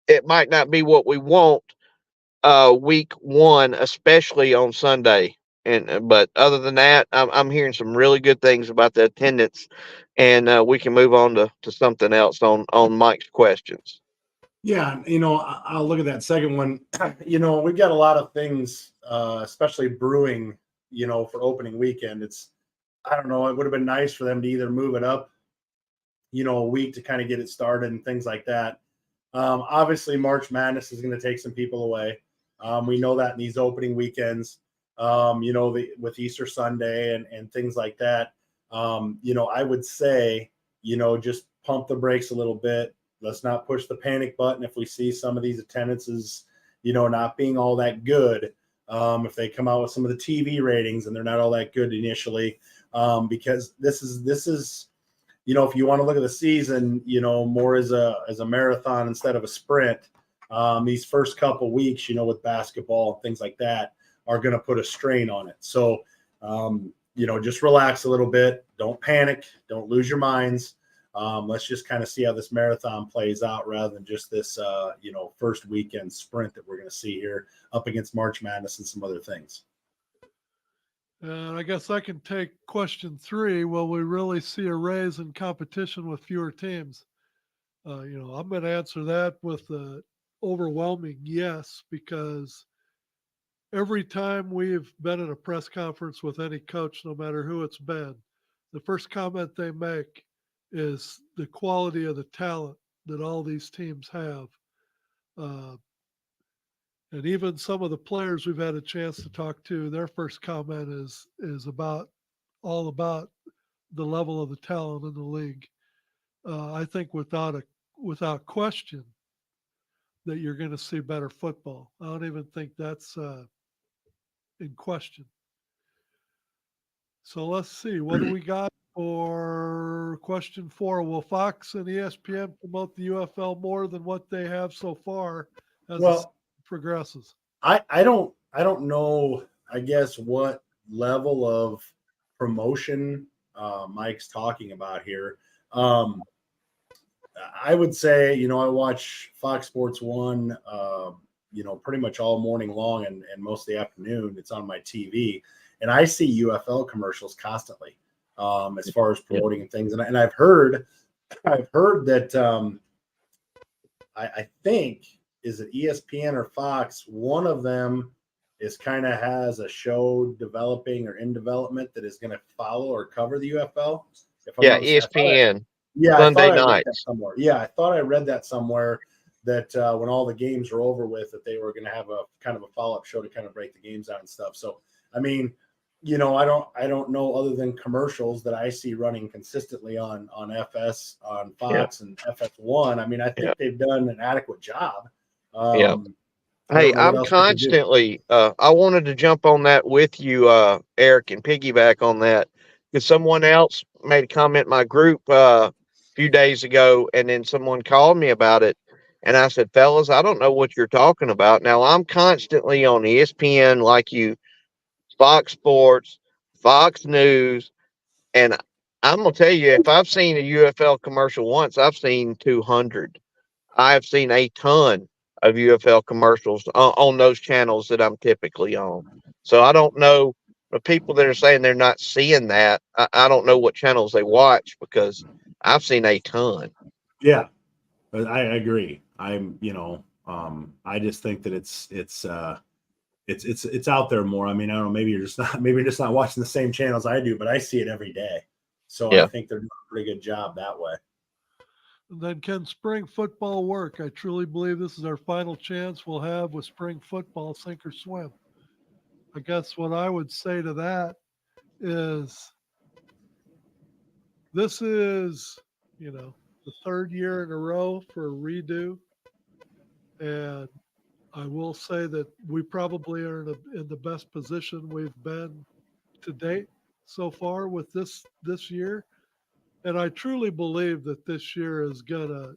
D: it might not be what we want week one, especially on Sunday. But other than that, I'm hearing some really good things about the attendance, and we can move on to something else on Mike's questions.
C: Yeah, I'll look at that second one. We've got a lot of things, especially brewing, for opening weekend. I don't know, it would have been nice for them to either move it up, a week to kind of get it started and things like that. Obviously, March Madness is going to take some people away. We know that in these opening weekends, with Easter Sunday and things like that. I would say, just pump the brakes a little bit. Let's not push the panic button if we see some of these attendances, not being all that good. If they come out with some of the TV ratings and they're not all that good initially, because this is, if you want to look at the season, more as a marathon instead of a sprint, these first couple weeks, with basketball and things like that are going to put a strain on it. So, just relax a little bit. Don't panic. Don't lose your minds. Let's just kind of see how this marathon plays out rather than just this, first weekend sprint that we're going to see here up against March Madness and some other things.
A: And I guess I can take question 3. Will we really see a raise in competition with fewer teams? I'm going to answer that with the overwhelming yes, because every time we've been in a press conference with any coach, no matter who it's been, the first comment they make is the quality of the talent that all these teams have. And even some of the players we've had a chance to talk to, their first comment is all about the level of the talent in the league. I think without question that you're going to see better football. I don't even think that's in question. So let's see. What do we got for question 4? Will Fox and ESPN promote the UFL more than what they have so far as it progresses?
C: I don't know, I guess, what level of promotion Mike's talking about here. I would say, I watch Fox Sports 1, pretty much all morning long and most of the afternoon. It's on my TV, and I see UFL commercials constantly as far as promoting and things. And I've heard that I think, is it ESPN or Fox? One of them is kind of has a show developing or in development that is going to follow or cover the UFL.
D: ESPN.
C: Sunday
D: nights.
C: I thought I read that somewhere that when all the games were over with, that they were going to have a kind of a follow-up show to kind of break the games out and stuff. So, I mean, I don't know, other than commercials that I see running consistently on FS, on Fox and FS1. I mean, I think they've done an adequate job.
D: Hey, I'm constantly, I wanted to jump on that with you, Eric, and piggyback on that, because someone else made a comment in my group a few days ago, and then someone called me about it. And I said, fellas, I don't know what you're talking about. Now, I'm constantly on ESPN, like you, Fox Sports, Fox News, and I'm going to tell you, if I've seen a UFL commercial once, I've seen 200. I've seen a ton of UFL commercials on those channels that I'm typically on. So I don't know the people that are saying they're not seeing that. I don't know what channels they watch, because I've seen a ton.
C: Yeah, I agree. I just think that it's out there more. I mean, I don't know, maybe you're just not watching the same channels I do, but I see it every day. So I think they're doing a pretty good job that way.
A: And then, can spring football work? I truly believe this is our final chance we'll have with spring football, sink or swim. I guess what I would say to that is this is, the third year in a row for a redo. And I will say that we probably are in the best position we've been to date so far with this year. And I truly believe that this year is gonna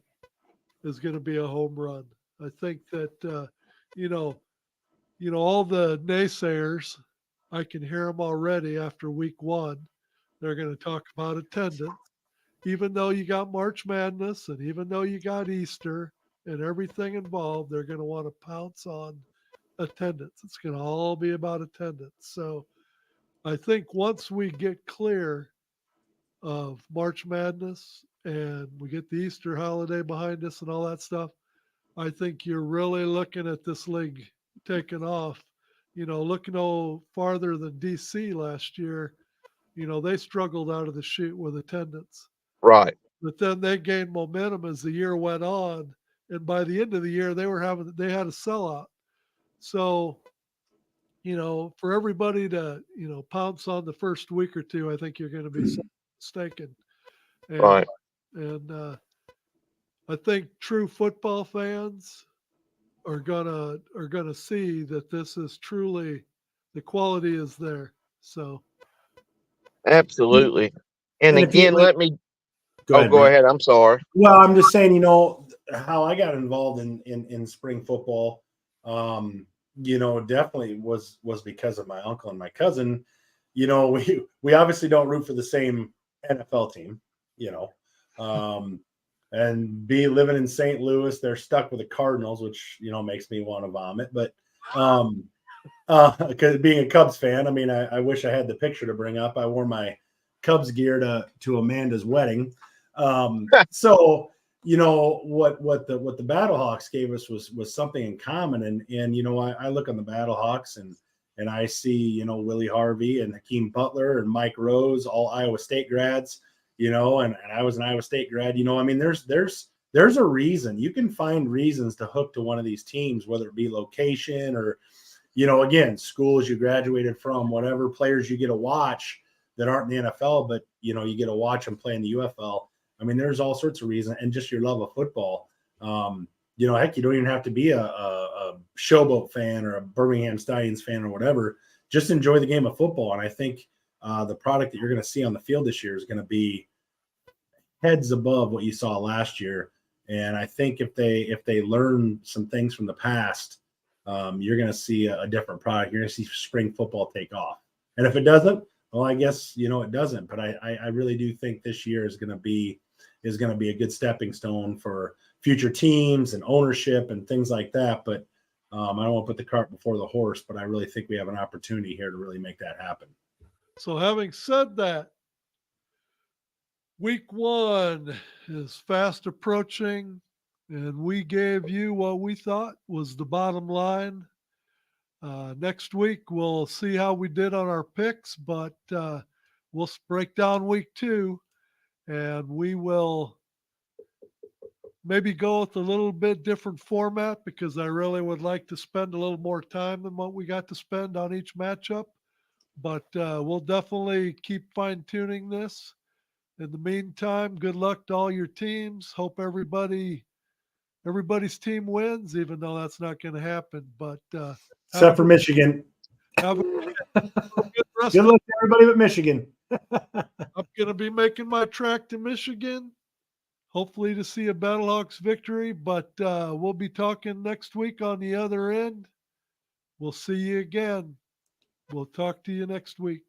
A: be a home run. I think that all the naysayers, I can hear them already after week 1. They're going to talk about attendance, even though you got March Madness and even though you got Easter and everything involved. They're going to want to pounce on attendance. It's going to all be about attendance. So I think once we get clear of March Madness and we get the Easter holiday behind us and all that stuff, I think you're really looking at this league taking off. Look no farther than DC last year. They struggled out of the chute with attendance.
D: Right.
A: But then they gained momentum as the year went on, and by the end of the year, they had a sellout. So, for everybody to pounce on the first week or two, I think you're going to be mistaken. And,
D: Right.
A: And I think true football fans are gonna see that this is truly, the quality is there. So
D: Absolutely. And again, let me go ahead. I'm sorry.
C: Well, I'm just saying, how I got involved in spring football, definitely was because of my uncle and my cousin. We obviously don't root for the same NFL team, And B, living in St. Louis, they're stuck with the Cardinals, which, makes me want to vomit. But because being a Cubs fan, I mean, I wish I had the picture to bring up. I wore my Cubs gear to Amanda's wedding. So, what the Battlehawks gave us was something in common. And I look on the Battlehawks and I see, Willie Harvey and Hakeem Butler and Mike Rose, all Iowa State grads, and I was an Iowa State grad. I mean, there's a reason. You can find reasons to hook to one of these teams, whether it be location or, again, schools you graduated from, whatever players you get to watch that aren't in the NFL, but, you get to watch them play in the UFL. I mean, there's all sorts of reasons, and just your love of football. Heck, you don't even have to be a Showboat fan or a Birmingham Stallions fan or whatever. Just enjoy the game of football. And I think the product that you're going to see on the field this year is going to be heads above what you saw last year. And I think if they learn some things from the past, you're going to see a different product. You're going to see spring football take off. And if it doesn't, well, I guess, it doesn't. But I really do think this year is going to be a good stepping stone for future teams and ownership and things like that. But I don't want to put the cart before the horse, but I really think we have an opportunity here to really make that happen.
A: So having said that, week 1 is fast approaching, and we gave you what we thought was the bottom line. Next week, we'll see how we did on our picks, but we'll break down week 2, and we will maybe go with a little bit different format because I really would like to spend a little more time than what we got to spend on each matchup. But we'll definitely keep fine-tuning this. In the meantime, good luck to all your teams. Hope everybody's team wins, even though that's not going to happen. But
C: except for Michigan.
A: Have a good rest.
C: Good luck to everybody but Michigan.
A: I'm going to be making my trek to Michigan, hopefully to see a Battlehawks victory. But we'll be talking next week on the other end. We'll see you again. We'll talk to you next week.